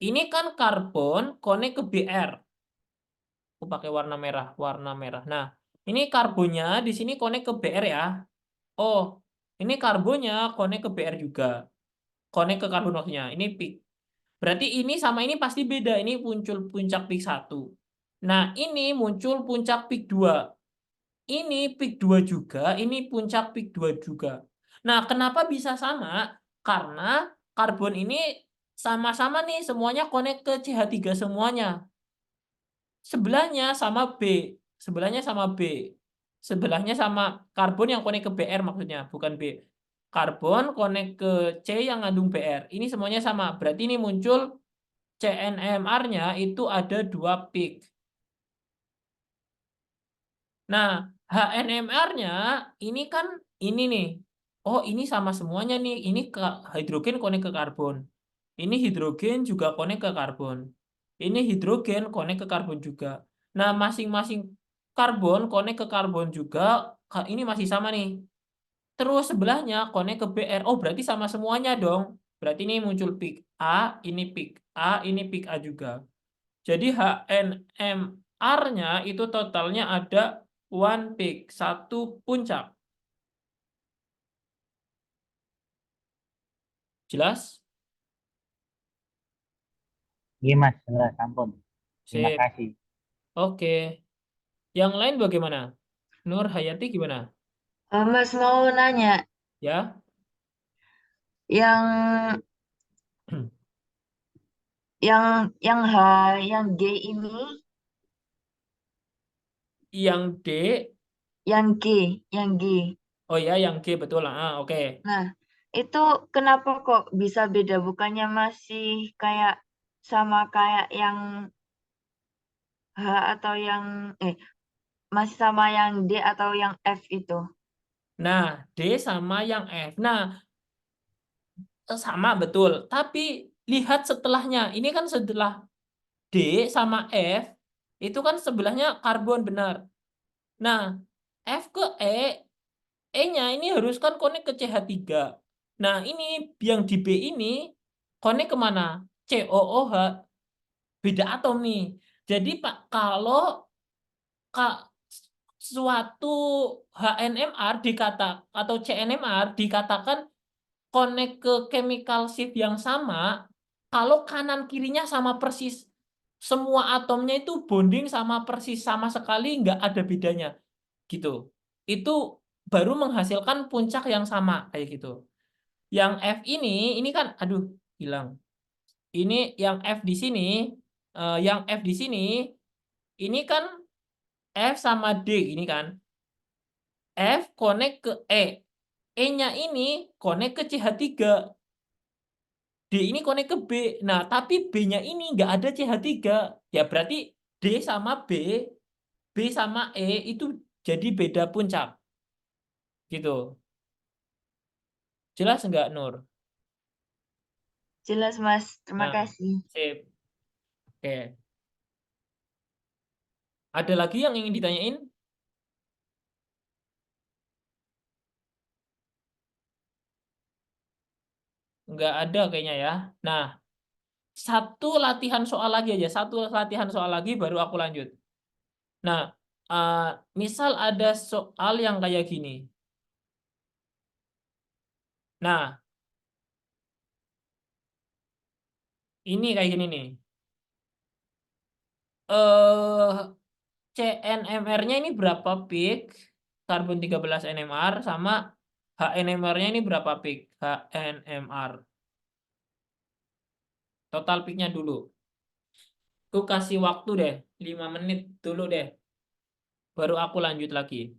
ini kan karbon konek ke BR. Aku pakai warna merah, warna merah. Nah, ini karbonnya di sini konek ke BR ya. Oh, ini karbonnya konek ke BR juga. Konek ke karbon maksudnya. Ini peak. Berarti ini sama ini pasti beda. Ini muncul puncak peak 1. Nah, ini muncul puncak peak 2. Ini peak 2 juga, ini puncak peak 2 juga. Nah, kenapa bisa sama? Karena karbon ini sama-sama nih, semuanya connect ke CH3 semuanya. Sebelahnya sama B, sebelahnya sama B. Sebelahnya sama karbon yang connect ke BR maksudnya, bukan B. Karbon connect ke C yang ngandung BR. Ini semuanya sama. Berarti ini muncul CNMR-nya itu ada 2 peak. Nah, HNMR-nya ini kan ini nih. Oh, ini sama semuanya nih. Ini hidrogen konek ke karbon. Ini hidrogen juga konek ke karbon. Ini hidrogen konek ke karbon juga. Nah, masing-masing karbon konek ke karbon juga. Ini masih sama nih. Terus sebelahnya konek ke BR. Oh, berarti sama semuanya dong. Berarti ini muncul peak A, ini peak A, ini peak A juga. Jadi HNMR-nya itu totalnya ada 1 peak, 1 puncak. Jelas? Iya, Mas. Jelas, ampun. Terima Sip. kasih. Oke. Yang lain bagaimana? Nur Hayati gimana? Mas mau nanya, Ya? yang yang H, yang G ini, Yang D, yang G, yang G. oh ya, yang G betul. Oke. Nah, itu kenapa kok bisa beda? Bukannya masih kayak sama kayak yang H atau yang masih sama yang D atau yang F itu? Nah, D sama yang F. Nah, sama betul. Tapi lihat setelahnya. Ini kan setelah D sama F, itu kan sebelahnya karbon benar. Nah, F ke E-nya ini harus kan konek ke CH3. Nah, ini yang di B ini konek kemana? COOH. Beda atom nih. Jadi, Pak, kalau suatu HNMR atau CNMR dikatakan connect ke chemical shift yang sama, kalau kanan kirinya sama persis. Semua atomnya itu bonding sama persis, sama sekali nggak ada bedanya. Gitu. Itu baru menghasilkan puncak yang sama kayak gitu. Yang F ini kan aduh, hilang. Ini yang F di sini, ini kan F sama D gini kan. F connect ke E. E-nya ini connect ke CH3. D ini connect ke B. Nah, tapi B-nya ini nggak ada CH3. Ya berarti D sama B sama E itu jadi beda puncak. Gitu. Jelas nggak, Nur? Jelas, Mas. Terima Nah, kasih. sip. Oke. Ada lagi yang ingin ditanyain? Nggak ada kayaknya ya. Nah, satu latihan soal lagi aja. Satu latihan soal lagi baru aku lanjut. Nah, misal ada soal yang kayak gini. Nah, ini kayak gini nih. CNMR-nya ini berapa pik? Karbon 13 NMR sama HNMR-nya ini berapa pik? HNMR. Total piknya dulu. Aku kasih waktu deh, 5 menit dulu deh. Baru aku lanjut lagi.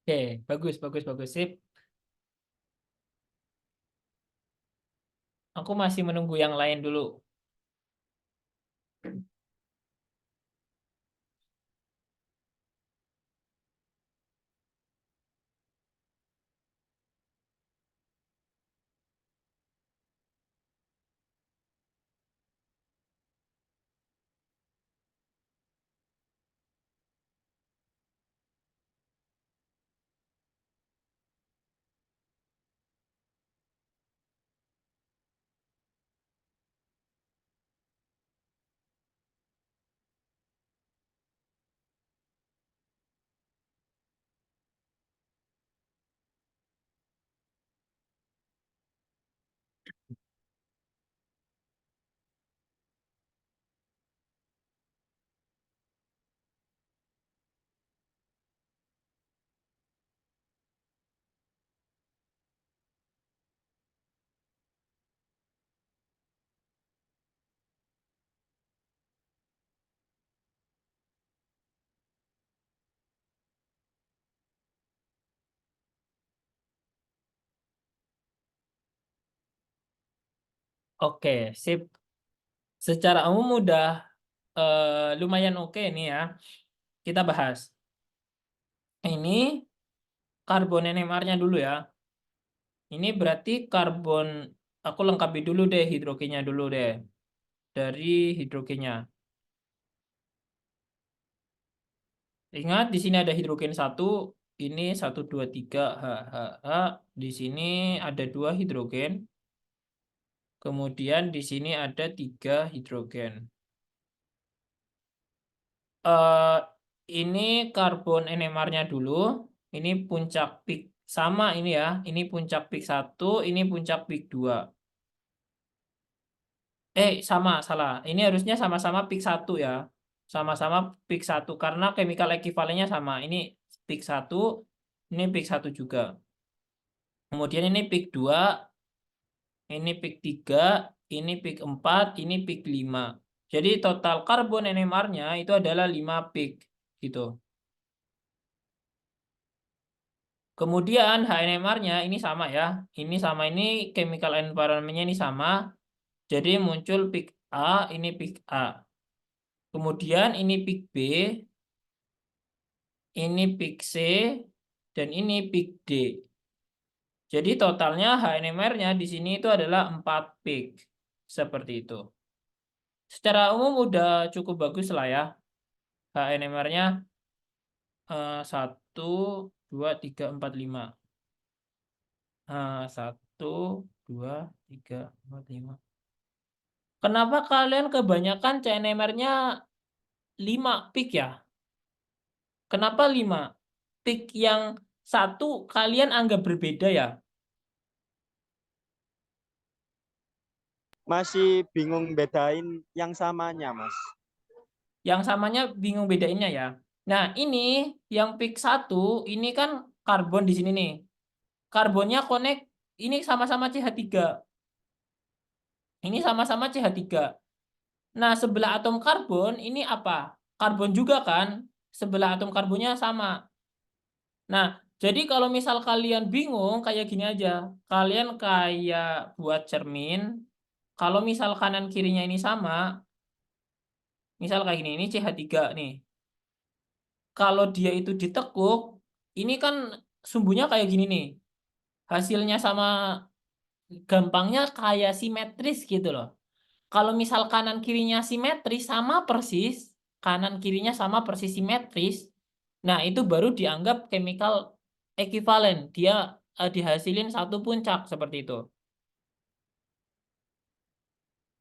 Oke, bagus, bagus, bagus. Sip. Aku masih menunggu yang lain dulu. Oke, sip. Secara umum udah lumayan oke nih ya. Kita bahas. Ini karbon NMR-nya dulu ya. Ini berarti karbon, aku lengkapi dulu deh hidrogennya dulu deh. dari hidrogennya. Ingat di sini ada hidrogen 1, ini 1 2 3 H. Di sini ada 2 hidrogen. Kemudian di sini ada 3 hidrogen. Ini karbon NMR-nya dulu. Ini puncak peak sama ini ya. Ini puncak peak 1, ini puncak peak 2. Salah. Ini harusnya sama-sama peak 1 ya. Sama-sama peak 1 karena chemical equivalennya sama. Ini peak 1, ini peak 1 juga. Kemudian ini peak 2, ini peak 3, ini peak 4, ini peak 5. Jadi total karbon NMR-nya itu adalah 5 peak gitu. Kemudian HNMR-nya ini sama ya. Ini sama, ini chemical environment-nya ini sama. Jadi muncul peak A, ini peak A. Kemudian ini peak B, ini peak C, dan ini peak D. Jadi totalnya HNMR-nya di sini itu adalah 4 peak. Seperti itu. Secara umum udah cukup bagus lah ya. HNMR-nya 1, 2, 3, 4, 5. 1, 2, 3, 4, 5. Kenapa kalian kebanyakan CNMR-nya 5 peak ya? Kenapa 5? Peak yang 1 kalian anggap berbeda ya? Masih bingung bedain yang samanya, Mas. Yang samanya bingung bedainnya ya. Nah, ini yang peak 1 ini kan karbon di sini nih. Karbonnya connect ini sama-sama CH3. Ini sama-sama CH3. Nah, sebelah atom karbon ini apa? Karbon juga kan? Sebelah atom karbonnya sama. Nah, jadi kalau misal kalian bingung kayak gini aja. Kalian kayak buat cermin. Kalau misal kanan kirinya ini sama, misal kayak gini, ini CH3 nih. Kalau dia itu ditekuk, ini kan sumbunya kayak gini nih. Hasilnya sama, gampangnya kayak simetris gitu loh. Kalau misal kanan kirinya simetris sama persis, kanan kirinya sama persis simetris, nah itu baru dianggap chemical equivalent. Dia dihasilin satu puncak seperti itu.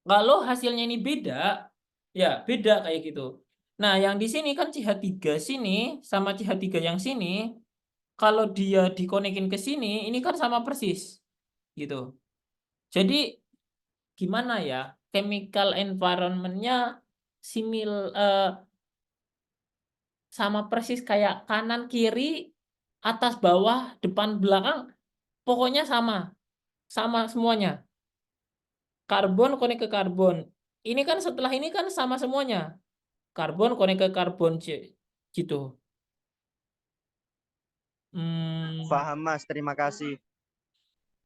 Kalau hasilnya ini beda, ya beda kayak gitu. Nah, yang di sini kan CH3 sini sama CH3 yang sini, kalau dia dikonekin ke sini, ini kan sama persis. Gitu. Jadi gimana ya? Chemical environment-nya sama persis kayak kanan kiri, atas bawah, depan belakang, pokoknya sama. Sama semuanya. Karbon konek ke karbon. Ini kan setelah ini kan sama semuanya. Karbon konek ke karbon gitu. Paham, Mas. Terima kasih.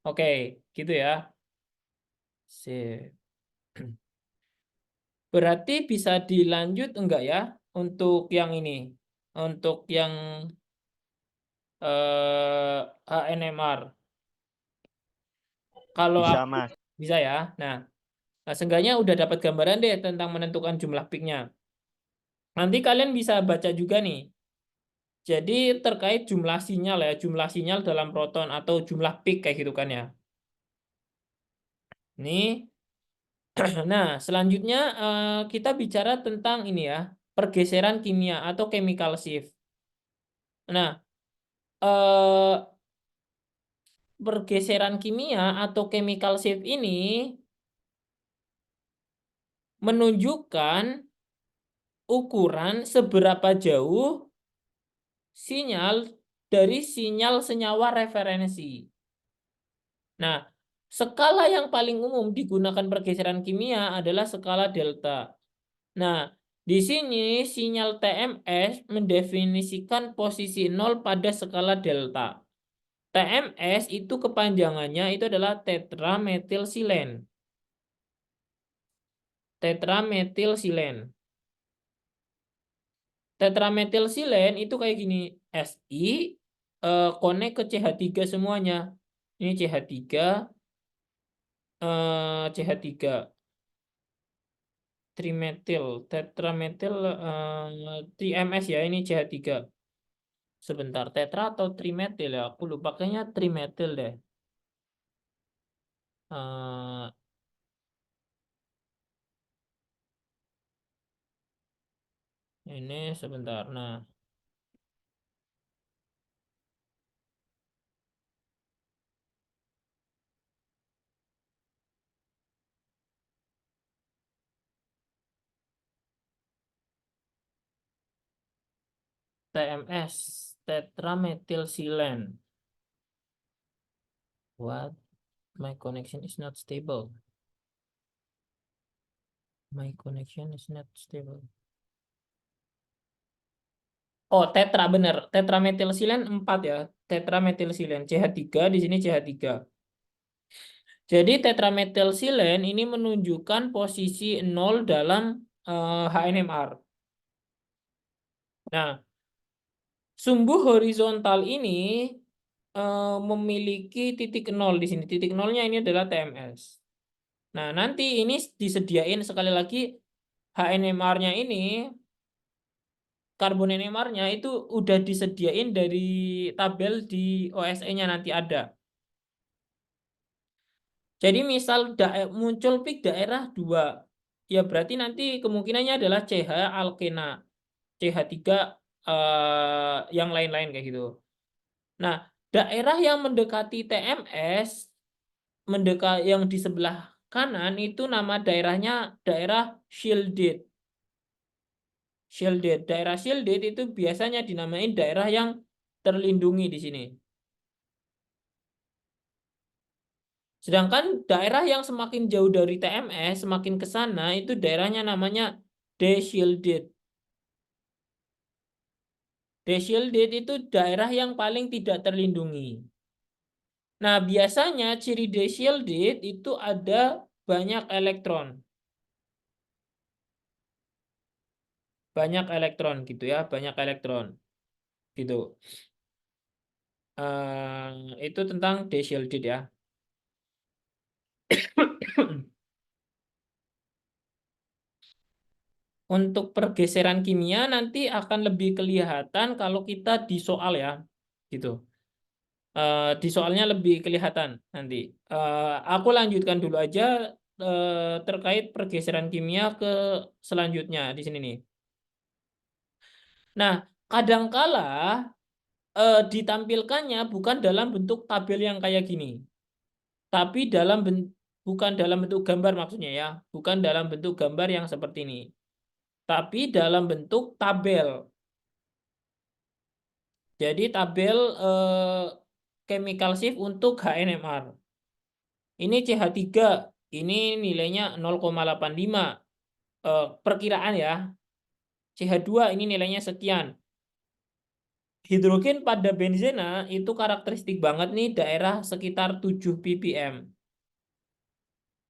Oke, gitu ya. Sip. Berarti bisa dilanjut enggak ya untuk yang ini? Untuk yang HNMR. Kalau Bisa, aku Mas. bisa ya. Nah, seenggaknya udah dapat gambaran deh tentang menentukan jumlah peaknya. Nanti kalian bisa baca juga nih. Jadi terkait jumlah sinyal ya, jumlah sinyal dalam proton atau jumlah peak kayak gitu kan ya. Ini, nah selanjutnya kita bicara tentang ini ya, pergeseran kimia atau chemical shift. Nah, pergeseran kimia atau chemical shift ini menunjukkan ukuran seberapa jauh sinyal dari sinyal senyawa referensi. Nah, skala yang paling umum digunakan pergeseran kimia adalah skala delta. Nah, di sini sinyal TMS mendefinisikan posisi 0 pada skala delta. TMS itu kepanjangannya itu adalah tetrametilsilen. Tetrametilsilen. Tetrametilsilen itu kayak gini, Si konek ke CH3 semuanya. Ini CH3, CH3. trimetil, tetrametil 3MS ya, ini CH3. Sebentar, tetra atau trimetil ya? Aku lupa, kayaknya trimetil deh. Ini sebentar. Nah, TMS, tetrametilsilen. What? My connection is not stable. My connection is not stable. Oh, tetra bener. Tetrametilsilen 4 ya. Tetrametilsilen CH3, di sini CH3. Jadi tetrametilsilen ini menunjukkan posisi 0 dalam HNMR. Nah, sumbu horizontal ini memiliki titik 0 di sini. Titik 0-nya ini adalah TMS. Nah, nanti ini disediain sekali lagi HNMR-nya ini, karbon NMR-nya itu udah disediain dari tabel di OSE-nya nanti ada. Jadi misal muncul peak daerah 2, ya berarti nanti kemungkinannya adalah CH alkena, CH3 yang lain-lain kayak gitu. Nah, daerah yang mendekati TMS, yang di sebelah kanan itu nama daerahnya daerah shielded. Daerah shielded itu biasanya dinamain daerah yang terlindungi di sini. Sedangkan daerah yang semakin jauh dari TMS, semakin ke sana itu daerahnya namanya deshielded. Deshielded itu daerah yang paling tidak terlindungi. Nah, biasanya ciri deshielded itu ada banyak elektron. Banyak elektron gitu ya, banyak elektron. Gitu. Itu tentang deshielded ya. Untuk pergeseran kimia nanti akan lebih kelihatan kalau kita di soal ya, gitu. Di soalnya lebih kelihatan nanti. Aku lanjutkan dulu aja terkait pergeseran kimia ke selanjutnya di sini nih. Nah, kadangkala ditampilkannya bukan dalam bentuk tabel yang kayak gini, tapi bukan dalam bentuk gambar maksudnya ya, bukan dalam bentuk gambar yang seperti ini, tapi dalam bentuk tabel. Jadi tabel chemical shift untuk HNMR. Ini CH3, ini nilainya 0,85 perkiraan ya. CH2 ini nilainya sekian. Hidrogen pada benzena itu karakteristik banget nih daerah sekitar 7 ppm.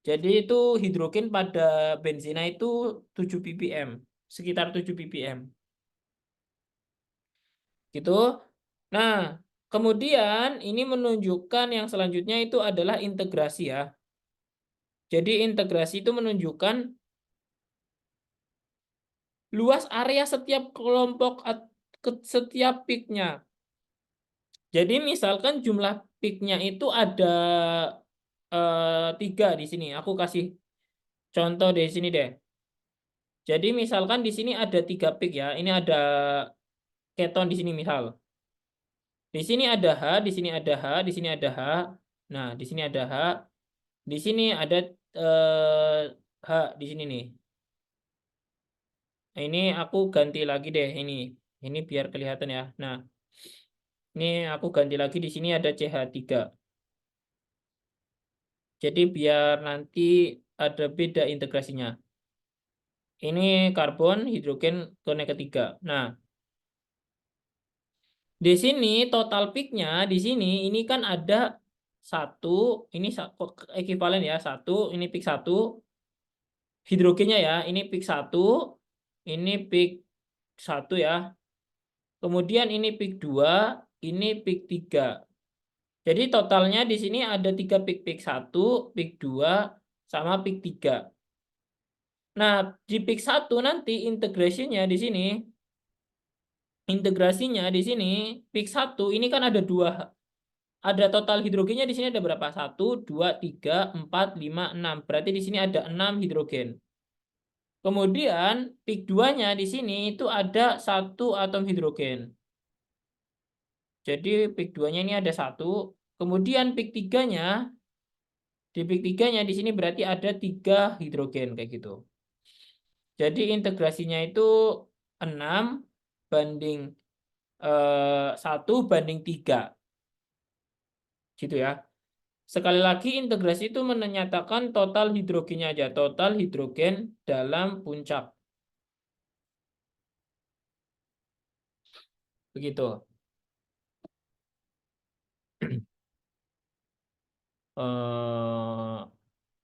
Jadi itu hidrogen pada benzena itu 7 ppm, sekitar 7 ppm. Gitu. Nah, kemudian ini menunjukkan yang selanjutnya itu adalah integrasi ya. Jadi integrasi itu menunjukkan luas area setiap kelompok setiap peaknya. Jadi misalkan jumlah peaknya itu ada 3 di sini. Aku kasih contoh di sini deh. Jadi misalkan di sini ada 3 peak ya. Ini ada keton di sini misal. Di sini ada H, di sini ada H, di sini ada H. Nah, di sini ada H. Di sini ada H di sini nih. Nah, ini aku ganti lagi deh ini. Ini biar kelihatan ya. Nah, ini aku ganti lagi di sini ada CH3. Jadi biar nanti ada beda integrasinya. Ini karbon, hidrogen, konek ketiga. Nah, di sini total peaknya di sini ini kan ada 1, ini ekuivalen ya 1, ini peak 1, hidrogennya ya, ini peak 1, ini peak 1 ya. Kemudian ini peak 2, ini peak 3. Jadi totalnya di sini ada 3 peak, peak 1, peak 2, sama peak 3. Nah, di peak 1 nanti integrasinya di sini, peak 1 ini kan ada dua, ada total hidrogennya di sini ada berapa? 1, 2, 3, 4, 5, 6. Berarti di sini ada 6 hidrogen. Kemudian peak 2-nya di sini itu ada 1 atom hidrogen. Jadi peak 2-nya ini ada 1. Kemudian peak 3-nya, di peak 3-nya di sini berarti ada 3 hidrogen kayak gitu. Jadi integrasinya itu 6 banding 1 banding 3. Gitu ya. Sekali lagi integrasi itu menyatakan total hidrogennya aja, total hidrogen dalam puncak. Begitu.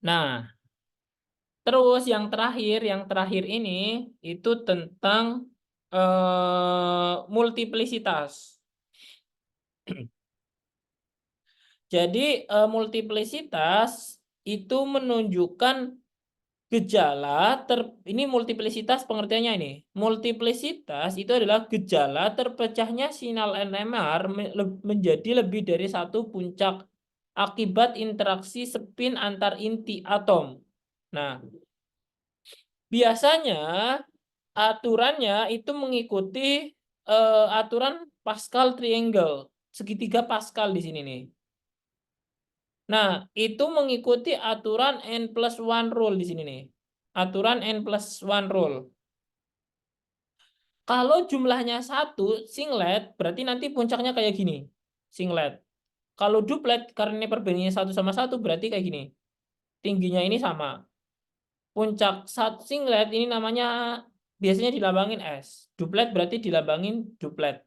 Nah, terus yang terakhir ini itu tentang multiplisitas. Jadi multiplisitas itu menunjukkan gejala ini multiplisitas pengertiannya ini. Multiplisitas itu adalah gejala terpecahnya sinyal NMR menjadi lebih dari satu puncak akibat interaksi spin antar inti atom. Nah, biasanya aturannya itu mengikuti aturan Pascal triangle, segitiga Pascal di sini nih. Nah, itu mengikuti aturan N+1 rule di sini nih. Aturan N+1 rule. Kalau jumlahnya 1 singlet, berarti nanti puncaknya kayak gini. Singlet. Kalau duplet, karena ini perbandingannya 1 sama 1, berarti kayak gini. Tingginya ini sama. Puncak singlet ini namanya biasanya dilambangin S. Duplet berarti dilambangin duplet.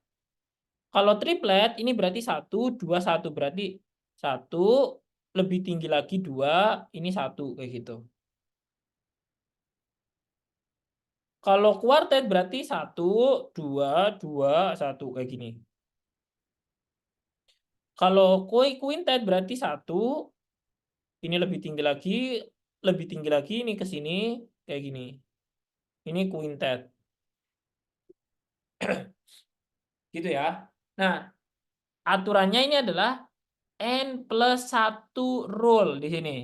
Kalau triplet ini berarti 1, 2, 1. Berarti 1, lebih tinggi lagi 2, ini 1 kayak gitu. Kalau kuartet berarti 1, 2, 2, 1 kayak gini. Kalau quintet berarti 1, ini lebih tinggi lagi, ini ke sini kayak gini. Ini quintet. Gitu ya. Nah, aturannya ini adalah N+1 rule di sini.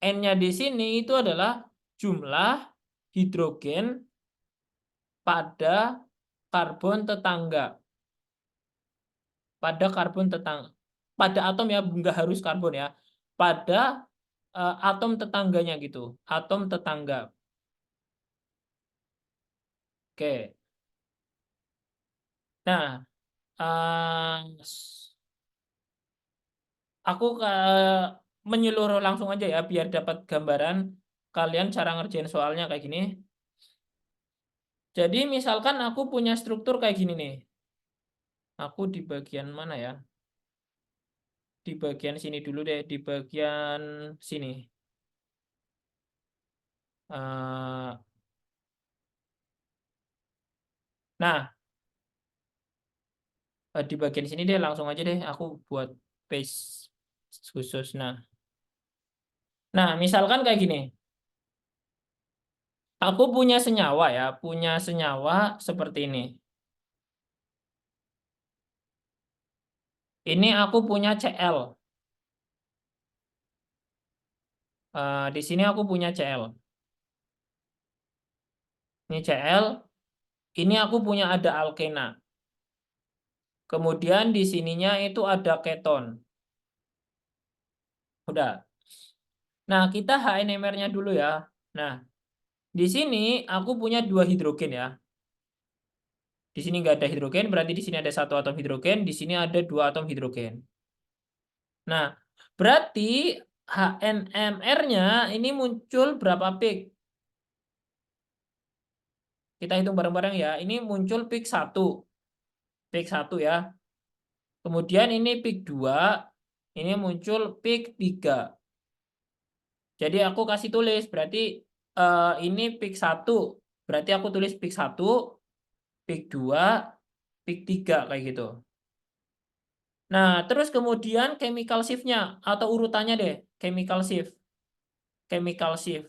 N-nya di sini itu adalah jumlah hidrogen pada karbon tetangga. Pada karbon tetangga. Pada atom ya, nggak harus karbon ya. Pada atom tetangganya gitu. Atom tetangga. Oke. Nah, aku menyeluruh langsung aja ya biar dapat gambaran kalian cara ngerjain soalnya kayak gini. Jadi misalkan aku punya struktur kayak gini nih. Aku di bagian mana ya? Di bagian sini dulu deh, di bagian sini. Nah, di bagian sini deh langsung aja deh aku buat page khusus. Nah, misalkan kayak gini. Aku punya senyawa ya, punya senyawa seperti ini. Ini aku punya Cl. Di sini aku punya Cl. Ini Cl. Ini aku punya ada alkena. Kemudian di sininya itu ada keton. Udah. Nah, kita HNMR-nya dulu ya. Nah, di sini aku punya 2 hidrogen ya. Di sini nggak ada hidrogen, berarti di sini ada 1 atom hidrogen, di sini ada 2 atom hidrogen. Nah, berarti HNMR-nya ini muncul berapa peak? Kita hitung bareng-bareng ya. Ini muncul peak 1. Peak 1 ya. Kemudian ini peak 2. Ini muncul peak 3. Jadi aku kasih tulis, berarti ini peak 1. Berarti aku tulis peak 1, peak 2, peak 3 kayak gitu. Nah, terus kemudian chemical shift-nya atau urutannya deh, chemical shift. Chemical shift.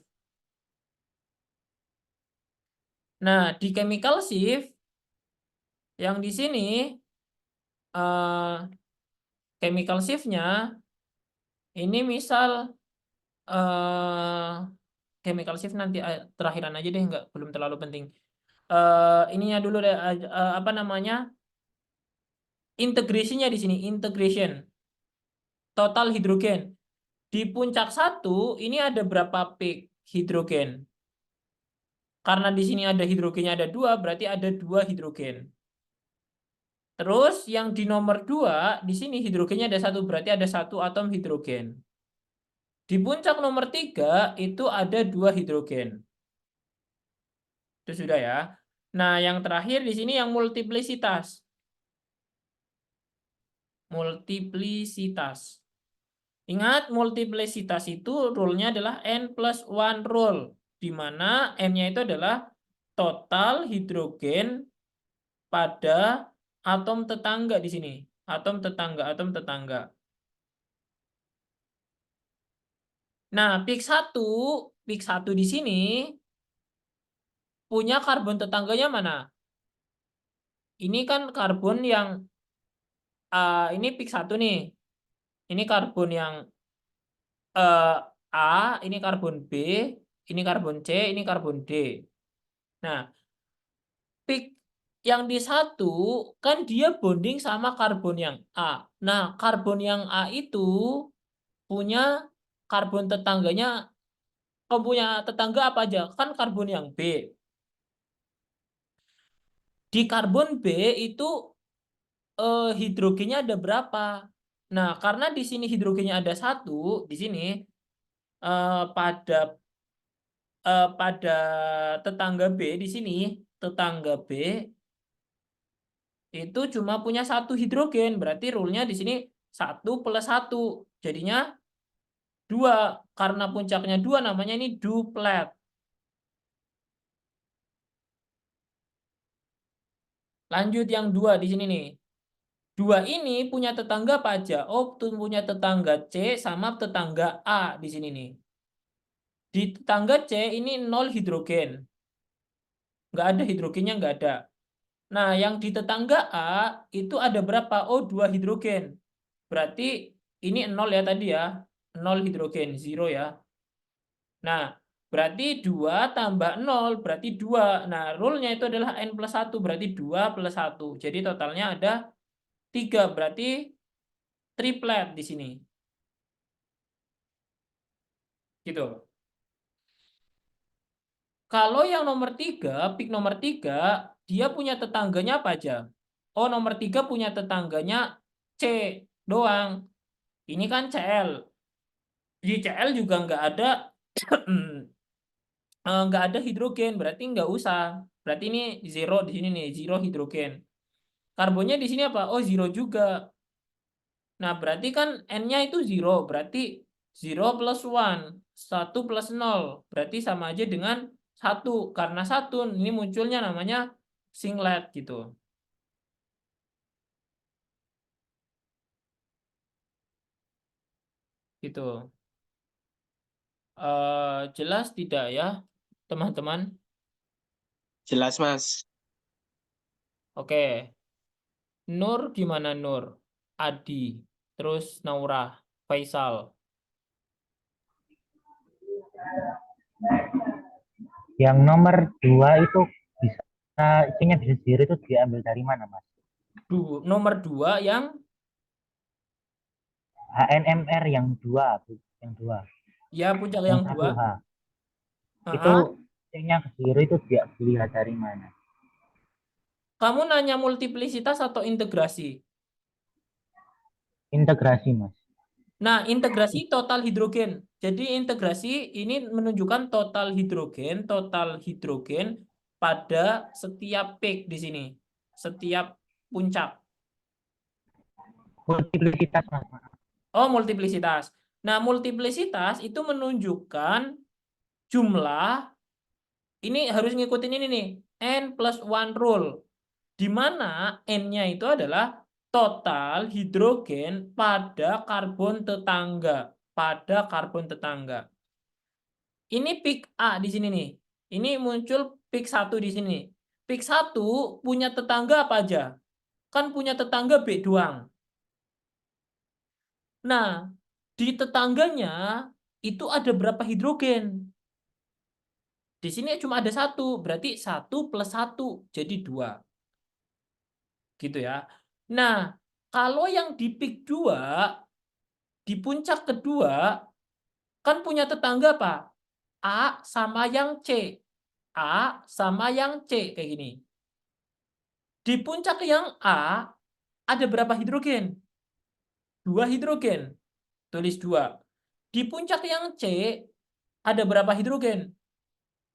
Nah, di chemical shift yang di sini chemical shift-nya ini misal chemical shift nanti terakhiran aja deh, belum terlalu penting. Ininya dulu deh, apa namanya? Integrasinya di sini, integration. Total hidrogen. Di puncak 1 ini ada berapa peak hidrogen? Karena di sini ada hidrogennya ada 2, berarti ada 2 hidrogen. Terus yang di nomor 2, di sini hidrogennya ada 1, berarti ada 1 atom hidrogen. Di puncak nomor 3 itu ada 2 hidrogen. Itu sudah ya. Nah, yang terakhir di sini yang multiplisitas. Multiplisitas. Ingat, multiplisitas itu rule-nya adalah N+1 rule, di mana N-nya itu adalah total hidrogen pada atom tetangga di sini. Atom tetangga. Nah, peak 1 di sini punya karbon tetangganya mana? Ini kan karbon yang ini peak 1 nih. Ini karbon yang A, ini karbon B, ini karbon C, ini karbon D. Nah, peak yang di 1 kan dia bonding sama karbon yang A. Nah, karbon yang A itu punya karbon tetangganya, punya tetangga apa aja? Kan karbon yang B. Di karbon B itu hidrogennya ada berapa? Nah, karena di sini hidrogennya ada 1, di sini pada tetangga B di sini, tetangga B itu cuma punya 1 hidrogen, berarti rule-nya di sini 1+1, jadinya 2, karena puncaknya 2 namanya ini duplet. Lanjut yang 2 di sini nih. 2 ini punya tetangga apa aja? Oh, punya tetangga C sama tetangga A di sini nih. Di tetangga C ini 0 hidrogen. Nggak ada hidrogennya, nggak ada. Nah, yang di tetangga A itu ada berapa? Oh, 2 hidrogen. Berarti ini 0 ya tadi ya. 0 hidrogen, 0 ya. Nah, berarti 2 tambah 0 berarti 2. Nah, rule-nya itu adalah N+1, berarti 2 plus 1. Jadi totalnya ada 3, berarti triplet di sini. Gitu. Kalau yang nomor 3, peak nomor 3, dia punya tetangganya apa aja? Oh, nomor 3 punya tetangganya C doang. Ini kan Cl. Di Cl juga nggak ada nggak ada hidrogen, berarti nggak usah. Berarti ini 0 di sini nih, 0 hidrogen. Karbonnya di sini apa? Oh, 0 juga. Nah, berarti kan N-nya itu 0, berarti 0 plus 1, 1 plus 0, berarti sama aja dengan 1. Karena 1, ini munculnya namanya singlet gitu. Gitu. Jelas tidak ya, teman-teman? Jelas, Mas. Oke. Nur gimana Nur? Adi, terus Naura, Faisal. Yang nomor 2 itu bisa isinya bisa 0 itu diambil dari mana, Mas? Nomor 2 yang HNMR yang 2, yang 2. ya puncak Yang yang 2. 1H. Itu isinya 0 itu dia dilihat dari mana? Kamu nanya multiplisitas atau integrasi? Integrasi, Mas. Nah, integrasi total hidrogen. Jadi integrasi ini menunjukkan total hidrogen pada setiap peak di sini. Setiap puncak. Multiplisitas, Mas. Oh, multiplisitas. Nah, multiplisitas itu menunjukkan jumlah, ini harus ngikutin ini nih, N+1 rule. Di mana N-nya itu adalah total hidrogen pada karbon tetangga. Ini peak A di sini nih. Ini muncul Pik 1 di sini. Pik 1 punya tetangga apa aja? Kan punya tetangga B doang. Nah, di tetangganya itu ada berapa hidrogen? Di sini cuma ada 1, berarti 1 plus 1, jadi 2. Gitu ya. Nah, kalau yang di pik 2, di puncak kedua, kan punya tetangga apa? A sama yang C. A sama yang C, kayak gini. Di puncak yang A, ada berapa hidrogen? 2 hidrogen. Tulis 2. Di puncak yang C, ada berapa hidrogen?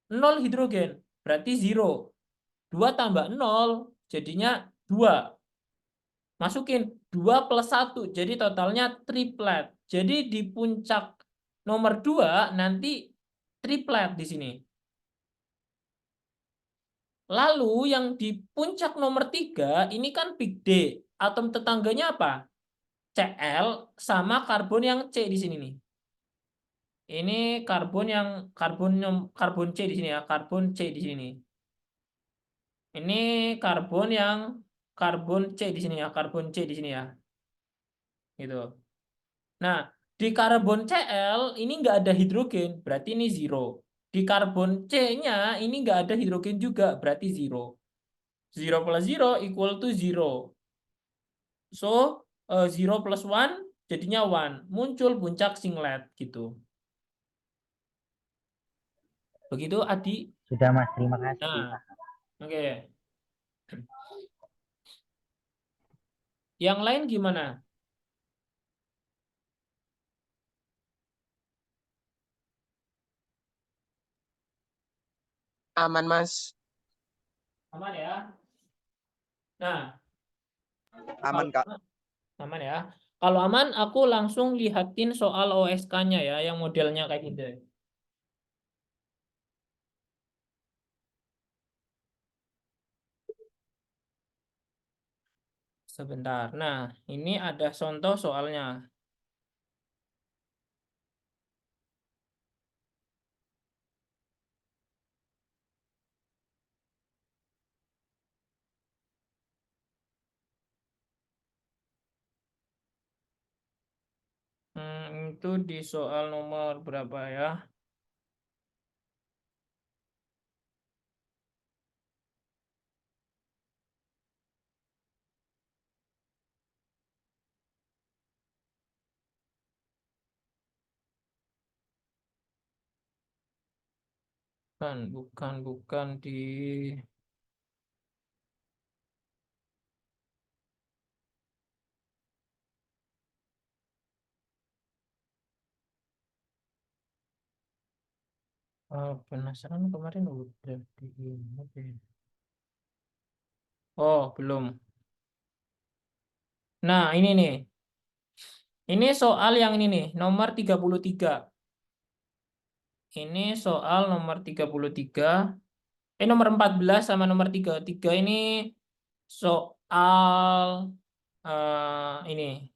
0 hidrogen. Berarti 0. 2 tambah 0, jadinya 2. Masukin 2 plus 1, jadi totalnya triplet. Jadi di puncak nomor 2 nanti triplet di sini. Lalu yang di puncak nomor 3 ini kan big D. Atom tetangganya apa? Cl sama karbon yang C di sini nih. Ini karbon C di sini ya, karbon C di sini. Ini karbon C di sini ya, karbon C di sini ya. Gitu. Nah, di karbon Cl ini nggak ada hidrogen, berarti ini 0. Di karbon C-nya ini nggak ada hidrogen juga, berarti 0. 0 plus 0 equal to 0. So, 0 plus 1 jadinya 1. Muncul puncak singlet gitu. Begitu, Adi? Sudah Mas, terima kasih. Nah, oke. Yang lain gimana? Aman, Mas. Aman ya? Nah, Aman, Kak. aman ya. Kalau aman, aku langsung lihatin soal OSK-nya ya, yang modelnya kayak gitu. Sebentar. Nah, ini ada contoh soalnya. Itu di soal nomor berapa ya? Bukan di penasaran kemarin udah di Oh, belum. Nah, ini nih. Ini soal yang ini nih, nomor 33. Ini soal nomor 33. Nomor 14 sama nomor 33 ini soal ini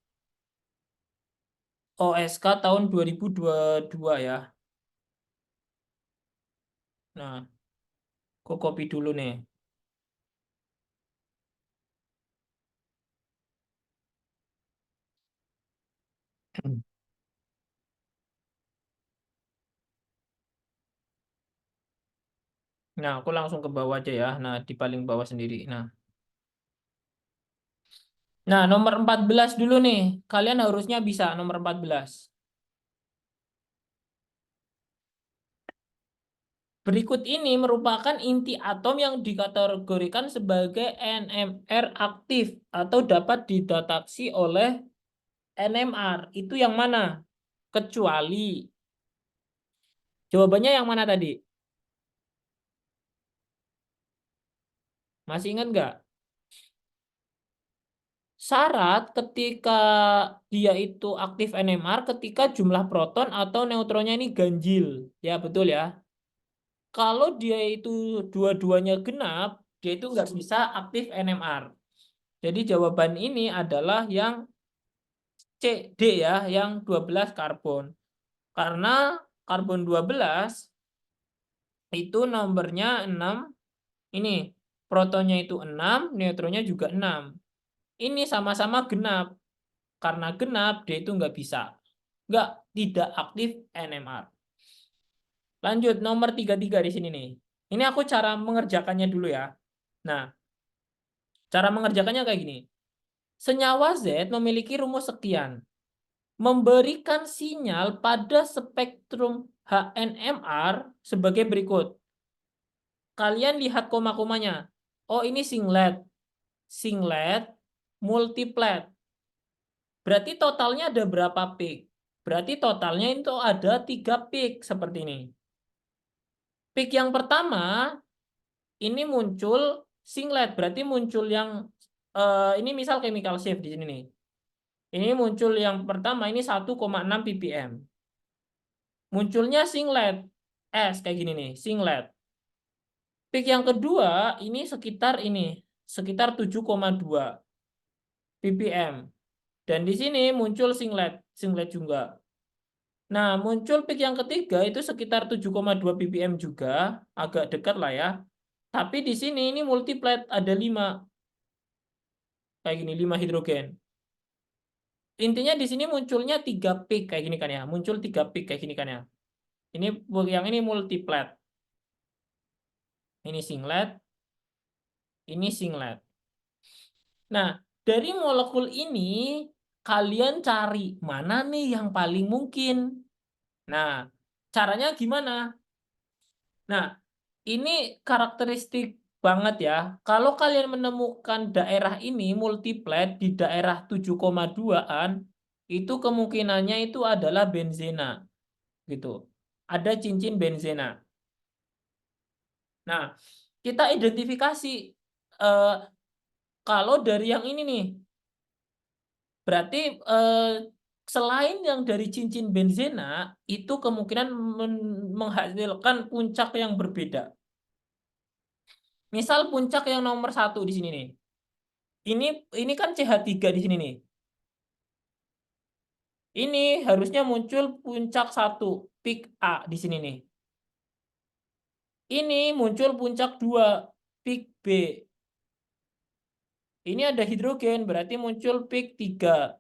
OSK tahun 2022 ya. Nah, aku copy dulu nih. Nah, aku langsung ke bawah aja ya. Nah, di paling bawah sendiri. Nah, nomor 14 dulu nih. Kalian harusnya bisa nomor 14. Berikut ini merupakan inti atom yang dikategorikan sebagai NMR aktif atau dapat dideteksi oleh NMR. Itu yang mana? Kecuali. Jawabannya yang mana tadi? Masih ingat nggak? Syarat ketika dia itu aktif NMR ketika jumlah proton atau neutronnya ini ganjil. Ya, betul ya. Kalau dia itu dua-duanya genap, dia itu nggak bisa aktif NMR. Jadi jawaban ini adalah yang C, D ya, yang 12 karbon. Karena karbon 12 itu nomornya 6. Ini protonnya itu 6, neutronnya juga 6. Ini sama-sama genap. Karena genap, dia itu nggak bisa. Tidak aktif NMR. Lanjut, nomor 33 di sini nih. Ini aku cara mengerjakannya dulu ya. Nah, cara mengerjakannya kayak gini. Senyawa Z memiliki rumus sekian. Memberikan sinyal pada spektrum HNMR sebagai berikut. Kalian lihat koma-komanya. Oh, ini singlet. Singlet, multiplet. Berarti totalnya ada berapa peak? Berarti totalnya itu ada 3 peak seperti ini. Peak yang pertama, ini muncul singlet. Berarti muncul yang, ini misal chemical shift di sini nih. Ini muncul yang pertama, ini 1,6 ppm. Munculnya singlet. S kayak gini nih, singlet. Peak yang kedua, ini sekitar 7,2 ppm. Dan di sini muncul singlet juga. Nah, muncul peak yang ketiga itu sekitar 7,2 ppm juga, agak dekat lah ya. Tapi di sini ini multiplet ada 5. Kayak gini, 5 hidrogen. Intinya di sini munculnya 3 peak kayak gini kan ya. Muncul 3 peak kayak gini kan ya. Ini yang ini multiplet. Ini singlet. Ini singlet. Nah, dari molekul ini kalian cari mana nih yang paling mungkin. Nah, caranya gimana? Nah, ini karakteristik banget ya. Kalau kalian menemukan daerah ini multiplet di daerah 7,2-an, itu kemungkinannya itu adalah benzena. Gitu. Ada cincin benzena. Nah, kita identifikasi kalau dari yang ini nih. Berarti selain yang dari cincin benzena, itu kemungkinan menghasilkan puncak yang berbeda. Misal puncak yang nomor 1 di sini nih. Ini kan CH3 di sini nih. Ini harusnya muncul puncak 1, peak A di sini nih. Ini muncul puncak 2, peak B. Ini ada hidrogen, berarti muncul peak 3.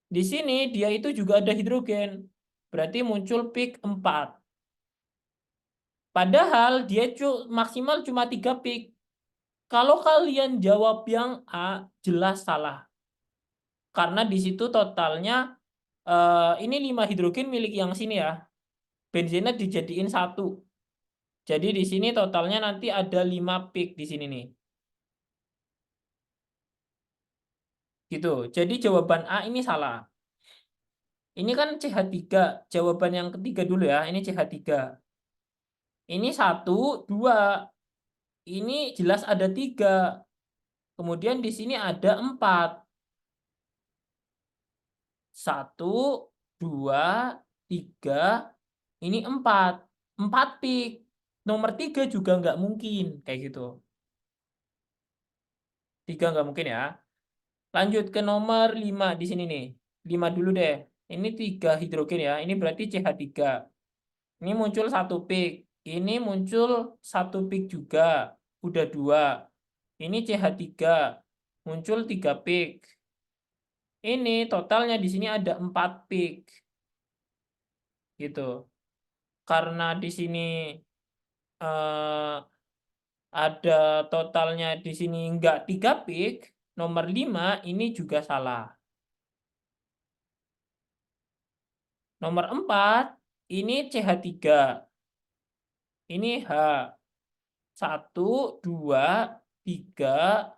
Di sini dia itu juga ada hidrogen, berarti muncul peak 4. Padahal dia maksimal cuma 3 peak. Kalau kalian jawab yang A, jelas salah. Karena di situ totalnya, ini 5 hidrogen milik yang sini ya. Benzena dijadiin 1. Jadi di sini totalnya nanti ada 5 peak di sini nih. Gitu. Jadi jawaban A ini salah. Ini kan CH3. Jawaban yang ketiga dulu ya. Ini CH3. Ini 1, 2. Ini jelas ada 3. Kemudian di sini ada 4. 1, 2, 3. Ini 4. 4 peak. Nomor 3 juga nggak mungkin. Kayak gitu. 3 nggak mungkin ya. Lanjut ke nomor 5 di sini nih. 5 dulu deh. Ini 3 hidrogen ya. Ini berarti CH3. Ini muncul 1 peak. Ini muncul 1 peak juga. Udah 2. Ini CH3. Muncul 3 peak. Ini totalnya di sini ada 4 peak. Gitu. Karena di sini ada totalnya di sini enggak 3 peak, nomor 5 ini juga salah. Nomor 4, ini CH3. Ini H. 1, 2, 3.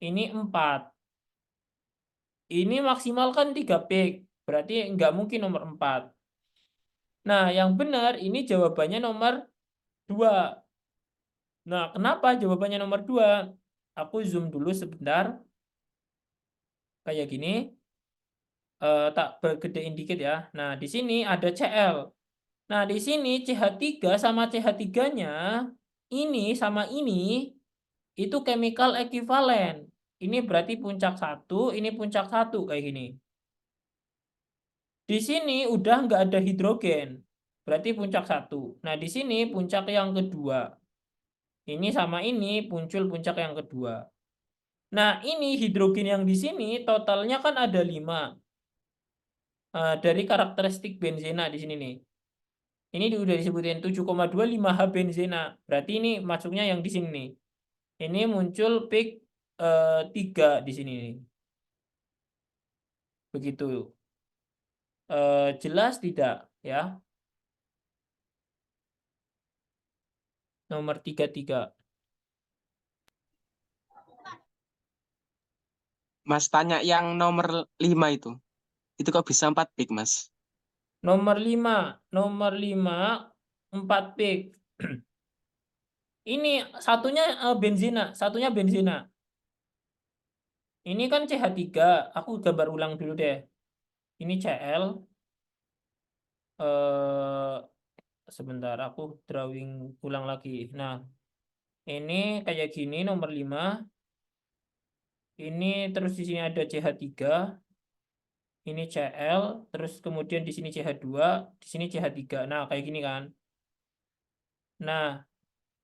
Ini 4. Ini maksimal kan 3 peak. Berarti enggak mungkin nomor 4. Nah, yang benar ini jawabannya nomor 2. Nah, kenapa jawabannya nomor 2? Aku zoom dulu sebentar. Kayak gini. Tak bergedein dikit ya. Nah, di sini ada Cl. Nah, di sini CH3 sama CH3-nya ini sama ini itu chemical equivalent. Ini berarti puncak 1, ini puncak 1 kayak gini. Di sini udah nggak ada hidrogen. Berarti puncak 1. Nah, di sini puncak yang kedua. Ini sama ini muncul puncak yang kedua. Nah, ini hidrogen yang di sini totalnya kan ada 5. Dari karakteristik benzena di sini nih. Ini udah disebutin 7,25 H benzena. Berarti ini masuknya yang di sini nih. Ini muncul peak 3 di sini nih. Begitu. Jelas tidak ya? Nomor 33. Mas tanya yang nomor 5 itu. Itu kok bisa 4 peak, Mas? Nomor 5, 4 peak. Ini satunya satunya benzena. Ini kan CH3, aku gambar ulang dulu deh. Ini Cl. Sebentar, aku drawing ulang lagi. Nah, ini kayak gini nomor 5. Ini terus di sini ada CH3. Ini Cl, terus kemudian di sini CH2, di sini CH3. Nah, kayak gini kan. Nah,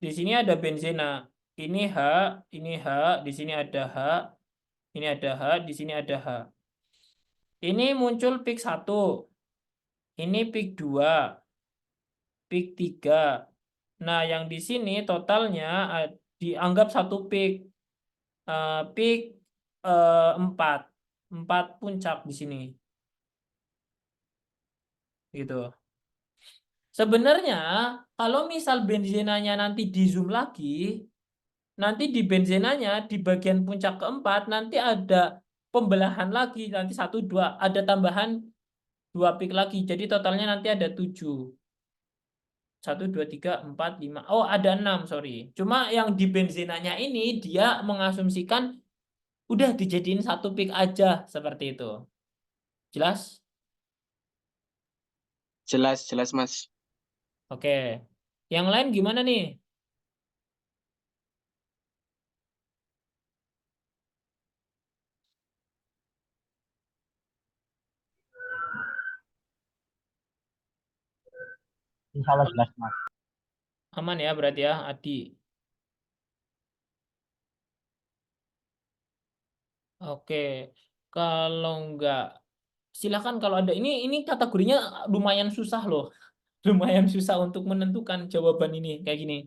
di sini ada benzena. Ini H, ini H, di sini ada H, ini ada H, di sini ada H. Ini muncul peak 1. Ini peak 2, peak 3. Nah, yang di sini totalnya dianggap satu peak. Peak 4. 4 puncak di sini. Gitu. Sebenarnya kalau misal benzenanya nanti di zoom lagi, nanti di benzenanya di bagian puncak keempat nanti ada pembelahan lagi, nanti 1, 2, ada tambahan 2 peak lagi. Jadi totalnya nanti ada 7. 1, 2, 3, 4, 5. Oh, ada 6, sorry. Cuma yang di benzenanya ini dia mengasumsikan udah dijadiin 1 peak aja seperti itu. Jelas? Jelas, jelas, Mas. Oke. Yang lain gimana nih? Insya Allah jelas, Mas. Aman ya berarti ya, Adi. Oke. Kalau enggak, silakan kalau ada. Ini kategorinya lumayan susah loh. Lumayan susah untuk menentukan jawaban ini kayak gini.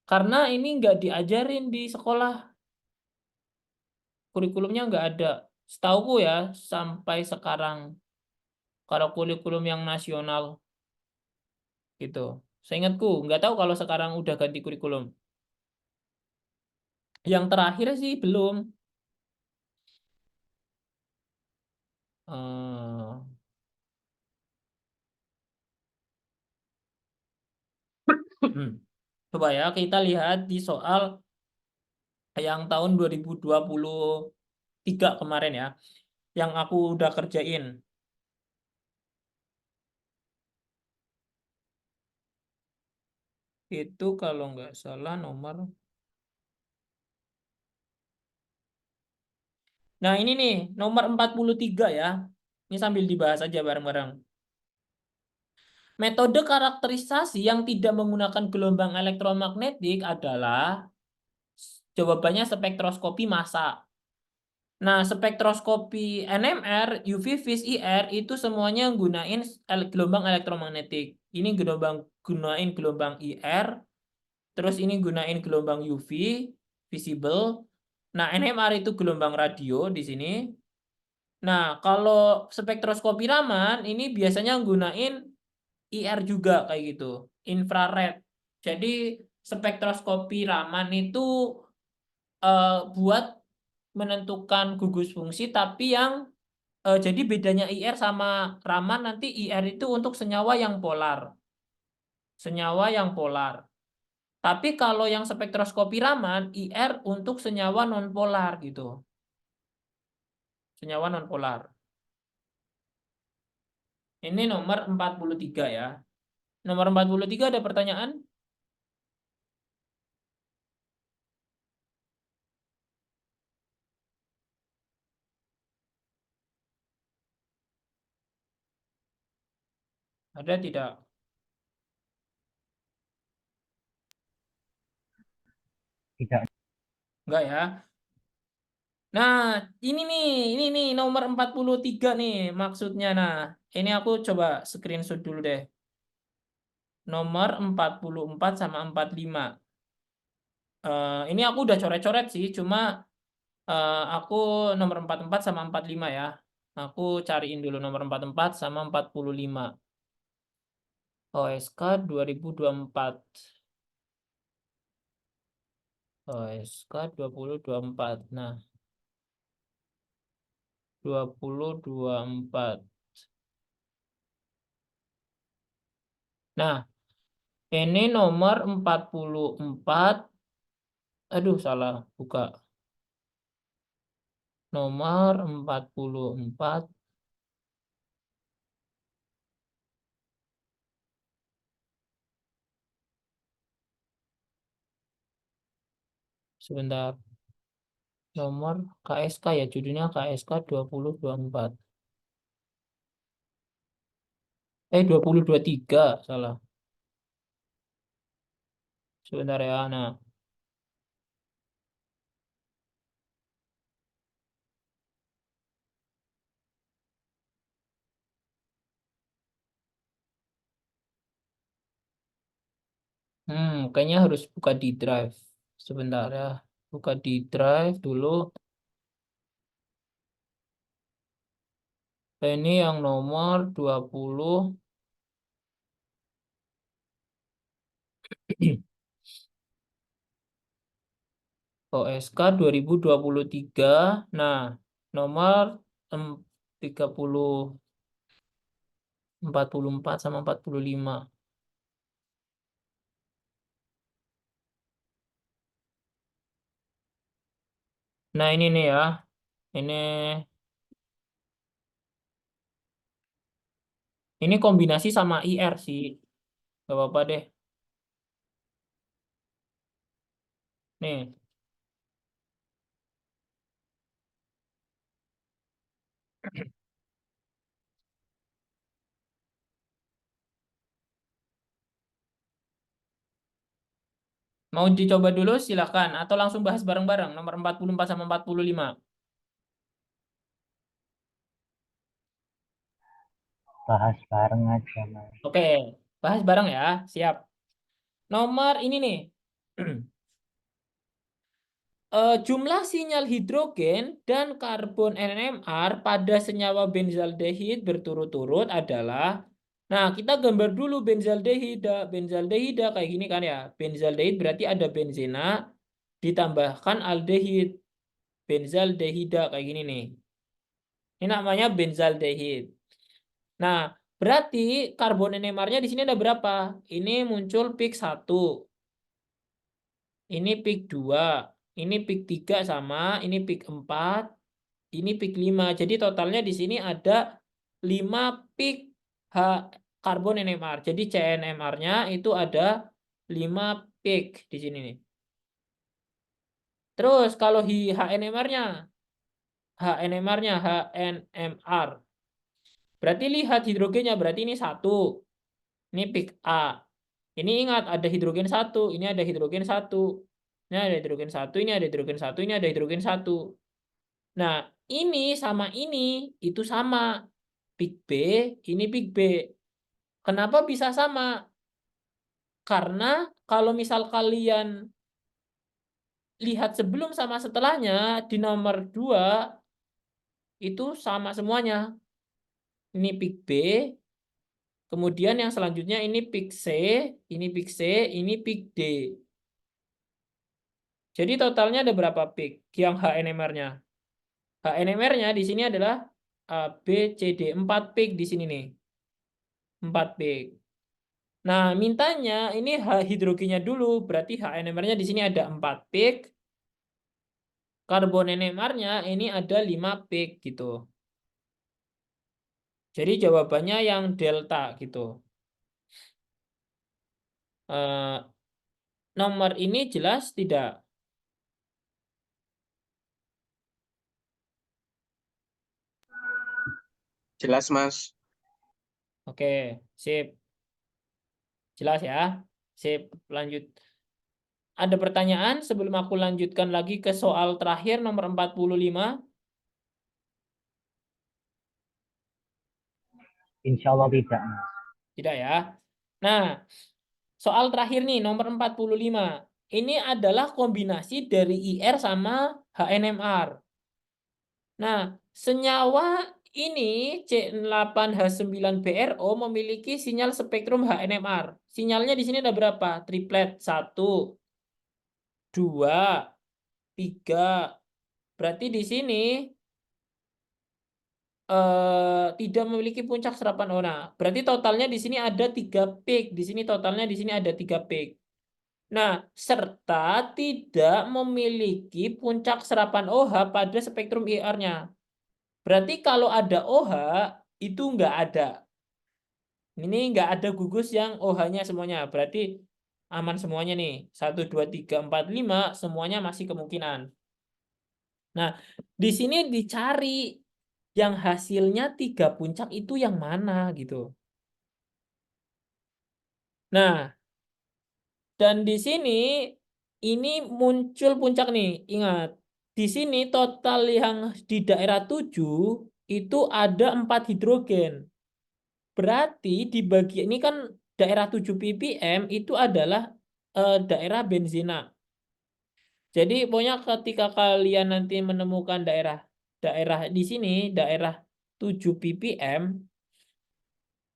Karena ini enggak diajarin di sekolah. Kurikulumnya enggak ada. Setauku ya, sampai sekarang. Kalau kurikulum yang nasional gitu. Seingatku, nggak tahu kalau sekarang udah ganti kurikulum. Yang terakhir sih belum. Eh, Coba ya kita lihat di soal yang tahun 2023 kemarin ya, yang aku udah kerjain. Itu kalau nggak salah nomor. Nah ini nih, nomor 43 ya. Ini sambil dibahas aja bareng-bareng. Metode karakterisasi yang tidak menggunakan gelombang elektromagnetik adalah jawabannya spektroskopi massa. Nah, spektroskopi NMR, UV vis IR itu semuanya gunain gelombang elektromagnetik. Ini gunain gelombang IR, terus ini gunain gelombang UV visible. Nah, NMR itu gelombang radio di sini. Nah, kalau spektroskopi Raman ini biasanya gunain IR juga kayak gitu, infrared. Jadi spektroskopi Raman itu buat menentukan gugus fungsi, tapi yang jadi bedanya IR sama Raman nanti IR itu untuk senyawa yang polar, senyawa yang polar. Tapi kalau yang spektroskopi Raman IR untuk senyawa nonpolar gitu, senyawa nonpolar. Ini nomor 43 ya. Nomor 43 ada pertanyaan? Ada tidak? Tidak. Enggak ya. Nah, ini nih nomor 43 nih maksudnya. Nah, ini aku coba screenshot dulu deh. Nomor 44 sama 45. Ini aku udah coret-coret sih, cuma aku nomor 44 sama 45 ya. Aku cariin dulu nomor 44 sama 45. OSK 2024. OSK 2024. Nah, 2024. Nah, ini nomor 44. Aduh, salah buka. Nomor 44. Sebentar. Nomor KSK ya, judulnya KSK 2024. 2023, salah. Sebentar ya. Nah, kayaknya harus buka di Drive. Sebentar ya. Buka di Drive dulu. Ini yang nomor 20. OSK 2023. Nah, nomor 30, 44 sama 45. Nah, ini nih ya. Ini kombinasi sama IR sih. Gak apa-apa deh. Nih. Mau dicoba dulu silakan atau langsung bahas bareng-bareng nomor 44 sama 45. Bahas bareng aja, Mas. Oke, bahas bareng ya. Siap. Nomor ini nih. Jumlah sinyal hidrogen dan karbon NMR pada senyawa benzaldehid berturut-turut adalah. Nah, kita gambar dulu benzaldehida. Benzaldehida kayak gini kan ya. Benzaldehid berarti ada benzena ditambahkan aldehid. Benzaldehida kayak gini nih. Ini namanya benzaldehid. Nah, berarti karbon NMR-nya di sini ada berapa? Ini muncul peak 1. Ini peak 2. Ini peak 3 sama, ini peak 4, ini peak 5. Jadi totalnya di sini ada 5 peak H karbon NMR. Jadi CNMR-nya itu ada 5 peak di sini nih. Terus kalau HNMR-nya, HNMR. Berarti lihat hidrogennya, berarti ini 1. Ini peak A. Ini ingat ada hidrogen 1, ini ada hidrogen 1. Ini ada hidrogen 1, ini ada hidrogen 1, ini ada hidrogen 1. Nah, ini sama ini itu sama. Peak B, ini peak B. Kenapa bisa sama? Karena kalau misal kalian lihat sebelum sama setelahnya di nomor 2 itu sama semuanya. Ini peak B, kemudian yang selanjutnya ini peak C, ini peak C, ini peak D. Jadi totalnya ada berapa peak yang HNMR-nya? HNMR-nya di sini adalah A, B, C, D. 4 peak di sini nih. 4 peak. Nah, mintanya ini hidrogennya dulu. Berarti HNMR-nya di sini ada 4 peak. Karbon NMR-nya ini ada 5 peak gitu. Jadi jawabannya yang delta gitu. Nomor ini jelas tidak? Jelas, Mas. Oke, sip. Jelas ya? Sip, lanjut. Ada pertanyaan sebelum aku lanjutkan lagi ke soal terakhir nomor 45? Insya Allah tidak, Mas. Tidak ya. Nah, soal terakhir nih nomor 45. Ini adalah kombinasi dari IR sama HNMR. Nah, senyawa ini C8H9BRO memiliki sinyal spektrum HNMR. Sinyalnya di sini ada berapa? Triplet 1, 2, 3. Berarti di sini tidak memiliki puncak serapan. Oh, nah, berarti totalnya di sini ada 3 peak. Di sini totalnya di sini ada 3 peak. Nah, serta tidak memiliki puncak serapan OH pada spektrum IR-nya. Berarti kalau ada OH, itu nggak ada. Ini nggak ada gugus yang OH-nya semuanya. Berarti aman semuanya nih. 1, 2, 3, 4, 5, semuanya masih kemungkinan. Nah, di sini dicari yang hasilnya 3 puncak itu yang mana gitu. Nah, dan di sini ini muncul puncak nih. Ingat, di sini total yang di daerah 7 itu ada 4 hidrogen. Berarti di bagian ini kan daerah 7 ppm itu adalah daerah benzena. Jadi pokoknya ketika kalian nanti menemukan daerah di sini, daerah 7 ppm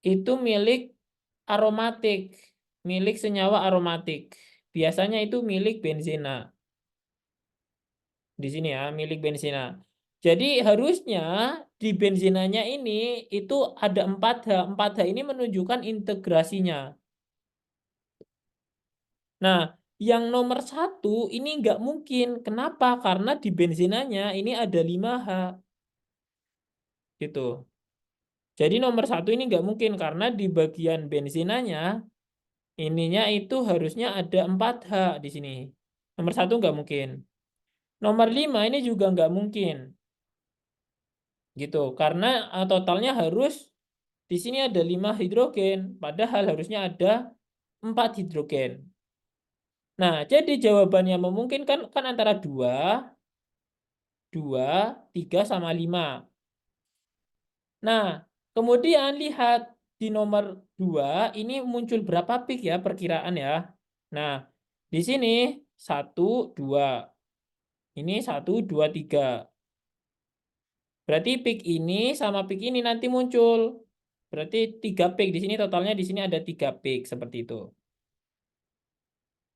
itu milik aromatik, milik senyawa aromatik. Biasanya itu milik benzena. Di sini ya, milik benzena. Jadi harusnya di benzenanya ini itu ada 4H. 4H ini menunjukkan integrasinya. Nah, yang nomor 1 ini nggak mungkin. Kenapa? Karena di benzenanya ini ada 5H. Gitu. Jadi nomor 1 ini nggak mungkin karena di bagian benzenanya ininya itu harusnya ada 4H di sini. Nomor 1 nggak mungkin. Nomor 5 ini juga nggak mungkin. Gitu. Karena totalnya harus di sini ada 5 hidrogen. Padahal harusnya ada 4 hidrogen. Nah, jadi jawabannya memungkinkan kan antara 2, 3, sama 5. Nah, kemudian lihat di nomor 2 ini muncul berapa peak ya perkiraan ya. Nah, di sini 1, 2. Ini 1, 2, 3. Berarti peak ini sama peak ini nanti muncul. Berarti 3 peak di sini totalnya di sini ada 3 peak seperti itu.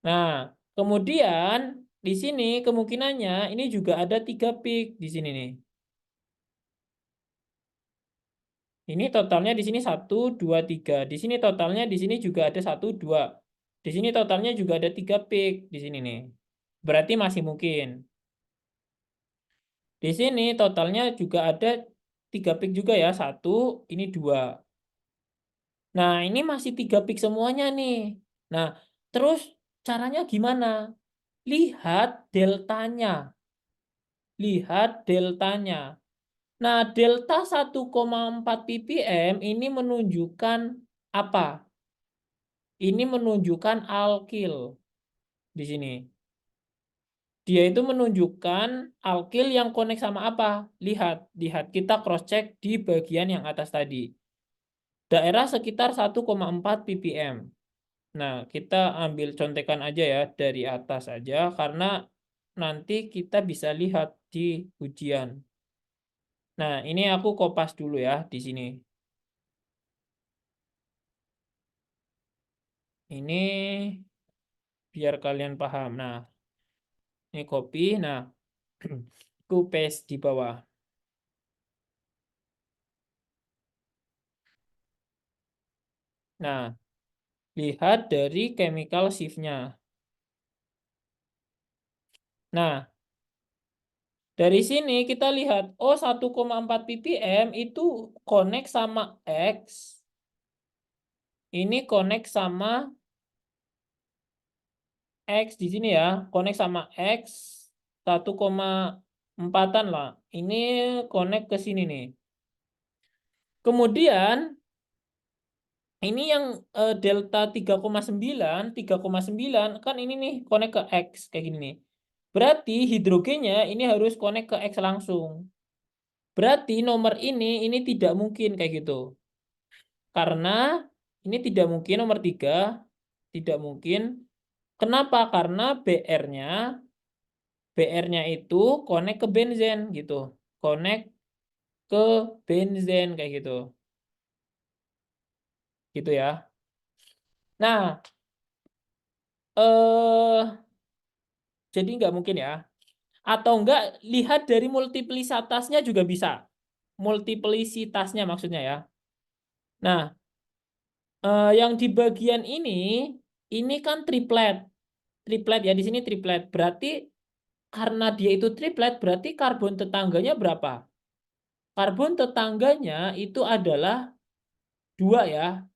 Nah, kemudian di sini kemungkinannya ini juga ada 3 peak di sini nih. Ini totalnya di sini 1, 2, 3. Di sini totalnya di sini juga ada 1, 2. Di sini totalnya juga ada 3 peak di sini nih. Berarti masih mungkin. Di sini totalnya juga ada 3 peak juga ya. 1, ini 2. Nah, ini masih 3 peak semuanya nih. Nah, terus caranya gimana? Lihat deltanya. Lihat deltanya. Nah, delta 1,4 ppm ini menunjukkan apa? Ini menunjukkan alkil di sini. Dia itu menunjukkan alkil yang konek sama apa? Lihat kita cross check di bagian yang atas tadi. Daerah sekitar 1,4 ppm. Nah, kita ambil contekan aja ya dari atas aja karena nanti kita bisa lihat di ujian. Nah, ini aku kopas dulu ya di sini. Ini biar kalian paham. Nah, ini copy. Nah, aku paste di bawah. Nah, lihat dari chemical shift-nya. Nah, dari sini kita lihat, oh 1,4 ppm itu connect sama X. Ini connect sama X di sini ya. Connect sama X 1,4-an lah. Ini connect ke sini nih. Kemudian Ini yang delta 3,9 kan ini nih connect ke X kayak gini nih. Berarti hidrogennya ini harus connect ke X langsung. Berarti nomor ini tidak mungkin kayak gitu. Karena ini tidak mungkin nomor 3, tidak mungkin. Kenapa? Karena BR-nya itu connect ke benzen gitu. Connect ke benzen kayak gitu. Gitu ya. Nah, jadi nggak mungkin ya. Atau enggak, lihat dari multiplisitasnya juga bisa. Multiplisitasnya maksudnya ya. Nah, yang di bagian ini kan triplet. Triplet ya, di sini triplet. Berarti karena dia itu triplet, berarti karbon tetangganya berapa? Karbon tetangganya itu adalah 2 ya.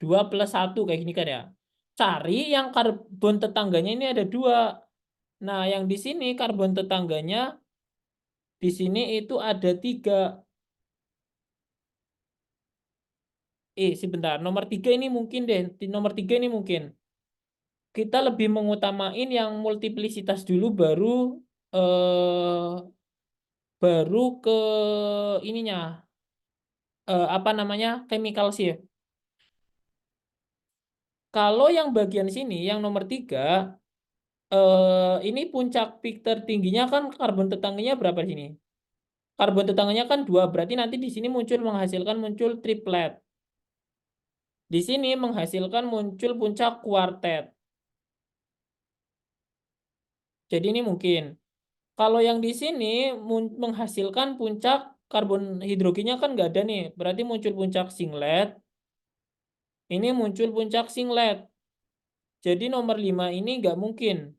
2 plus 1 kayak gini kan ya. Cari yang karbon tetangganya ini ada 2. Nah, yang di sini karbon tetangganya di sini itu ada 3. Sebentar. Nomor 3 ini mungkin deh. Nomor 3 ini mungkin. Kita lebih mengutamain yang multiplisitas dulu baru ke ininya. Apa namanya? Chemical shift. Kalau yang bagian sini, yang nomor 3, ini puncak peak tertingginya kan karbon tetangganya berapa di sini? Karbon tetangganya kan 2, berarti nanti di sini muncul triplet. Di sini menghasilkan muncul puncak kuartet. Jadi ini mungkin. Kalau yang di sini menghasilkan puncak karbon hidrogennya kan nggak ada nih. Berarti muncul puncak singlet. Ini muncul puncak singlet. Jadi nomor 5 ini nggak mungkin.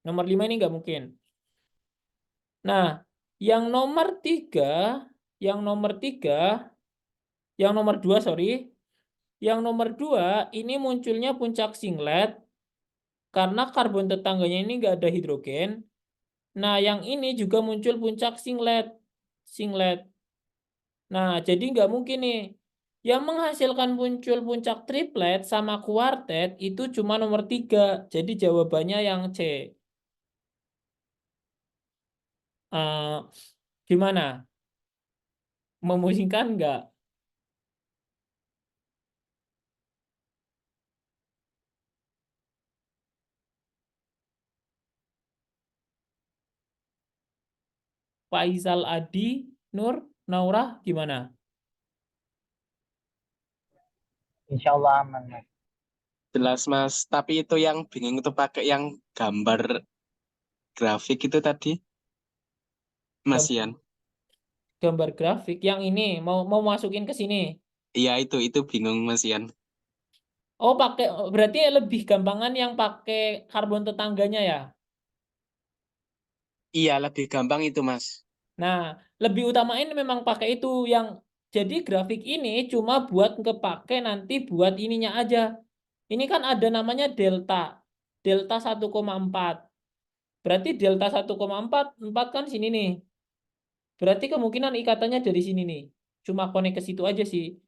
Nomor 5 ini nggak mungkin. Nah, yang nomor 3, yang nomor 2, sorry. Yang nomor 2 ini munculnya puncak singlet. Karena karbon tetangganya ini nggak ada hidrogen. Nah, yang ini juga muncul puncak singlet. Singlet. Nah, jadi nggak mungkin nih. Yang menghasilkan muncul puncak triplet sama kuartet itu cuma nomor 3. Jadi jawabannya yang C. Gimana? Memusingkan nggak? Faisal Adi, Nur, Naura, gimana? Insya Allah aman, Mas. Jelas Mas, tapi itu yang bingung itu pakai yang gambar grafik itu tadi, Mas Gam- Ian. Gambar grafik yang ini mau masukin ke sini. Iya itu bingung Mas Ian. Oh, berarti lebih gampangan yang pakai karbon tetangganya ya. Iya lebih gampang itu Mas. Nah, lebih utamain memang pakai itu yang jadi grafik ini cuma buat kepake nanti buat ininya aja. Ini kan ada namanya delta. Delta 1,4. Berarti delta 1,4 kan sini nih. Berarti kemungkinan ikatannya dari sini nih. Cuma konek ke situ aja sih.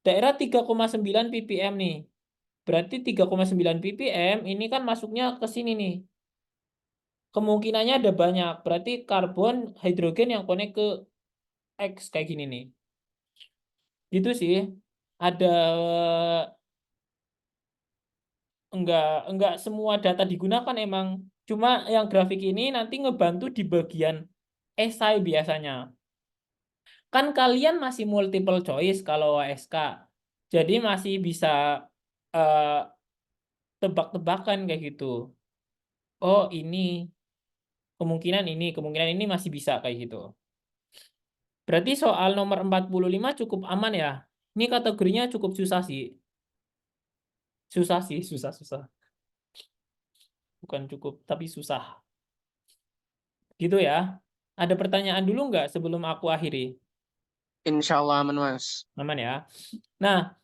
Daerah 3,9 ppm nih. Berarti 3,9 ppm ini kan masuknya ke sini nih. Kemungkinannya ada banyak. Berarti karbon, hidrogen yang konek ke X kayak gini nih. Gitu sih. Ada enggak semua data digunakan emang. Cuma yang grafik ini nanti ngebantu di bagian esai biasanya. Kan kalian masih multiple choice kalau ASK. Jadi masih bisa eh, tebak-tebakan kayak gitu. Oh, kemungkinan ini masih bisa kayak gitu. Berarti soal nomor 45 cukup aman ya. Ini kategorinya cukup susah sih. Susah sih, susah. Bukan cukup, tapi susah. Gitu ya. Ada pertanyaan dulu nggak sebelum aku akhiri? Insya Allah aman Mas. Aman ya. Nah,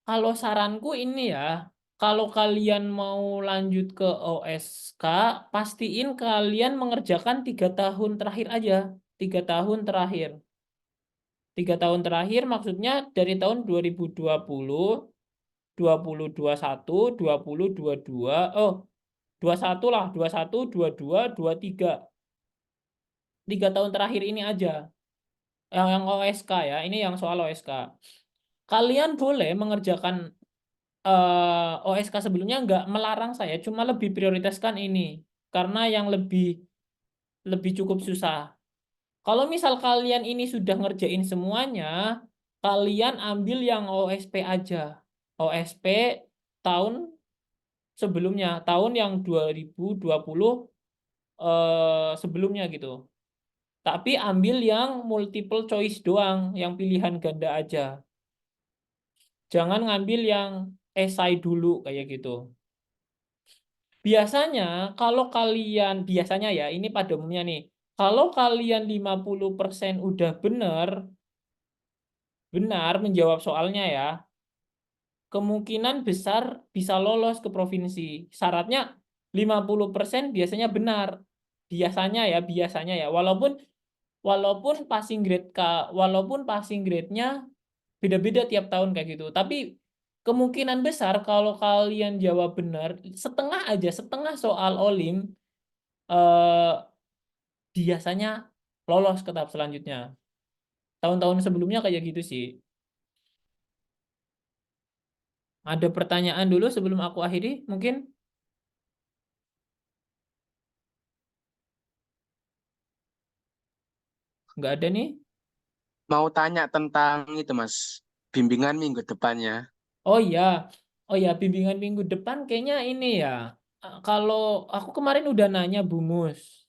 kalau saranku ini ya, kalau kalian mau lanjut ke OSK, pastiin kalian mengerjakan 3 tahun terakhir aja. 3 tahun terakhir. 3 tahun terakhir maksudnya dari tahun 2020, 2021, 20, 22, 21 lah, 21, 22, 23. 3 tahun terakhir ini aja. Yang OSK ya, ini yang soal OSK. Kalian boleh mengerjakan OSK sebelumnya, nggak melarang saya, cuma lebih prioritaskan ini. Karena yang lebih cukup susah. Kalau misal kalian ini sudah ngerjain semuanya, kalian ambil yang OSP aja. OSP tahun sebelumnya, tahun yang 2020 sebelumnya gitu. Tapi ambil yang multiple choice doang, yang pilihan ganda aja. Jangan ngambil yang esai dulu kayak gitu. Biasanya kalau kalian, biasanya ya, ini pada umumnya nih, kalau kalian 50% udah benar menjawab soalnya ya, kemungkinan besar bisa lolos ke provinsi. Syaratnya 50% biasanya benar. Biasanya ya. Walaupun passing grade-nya beda-beda tiap tahun kayak gitu. Tapi kemungkinan besar kalau kalian jawab benar, setengah soal Olim biasanya lolos ke tahap selanjutnya. Tahun-tahun sebelumnya kayak gitu sih. Ada pertanyaan dulu sebelum aku akhiri mungkin? Nggak ada nih. Mau tanya tentang itu Mas, bimbingan minggu depannya. Oh ya, bimbingan minggu depan kayaknya ini ya. Kalau aku kemarin udah nanya Bu Mus.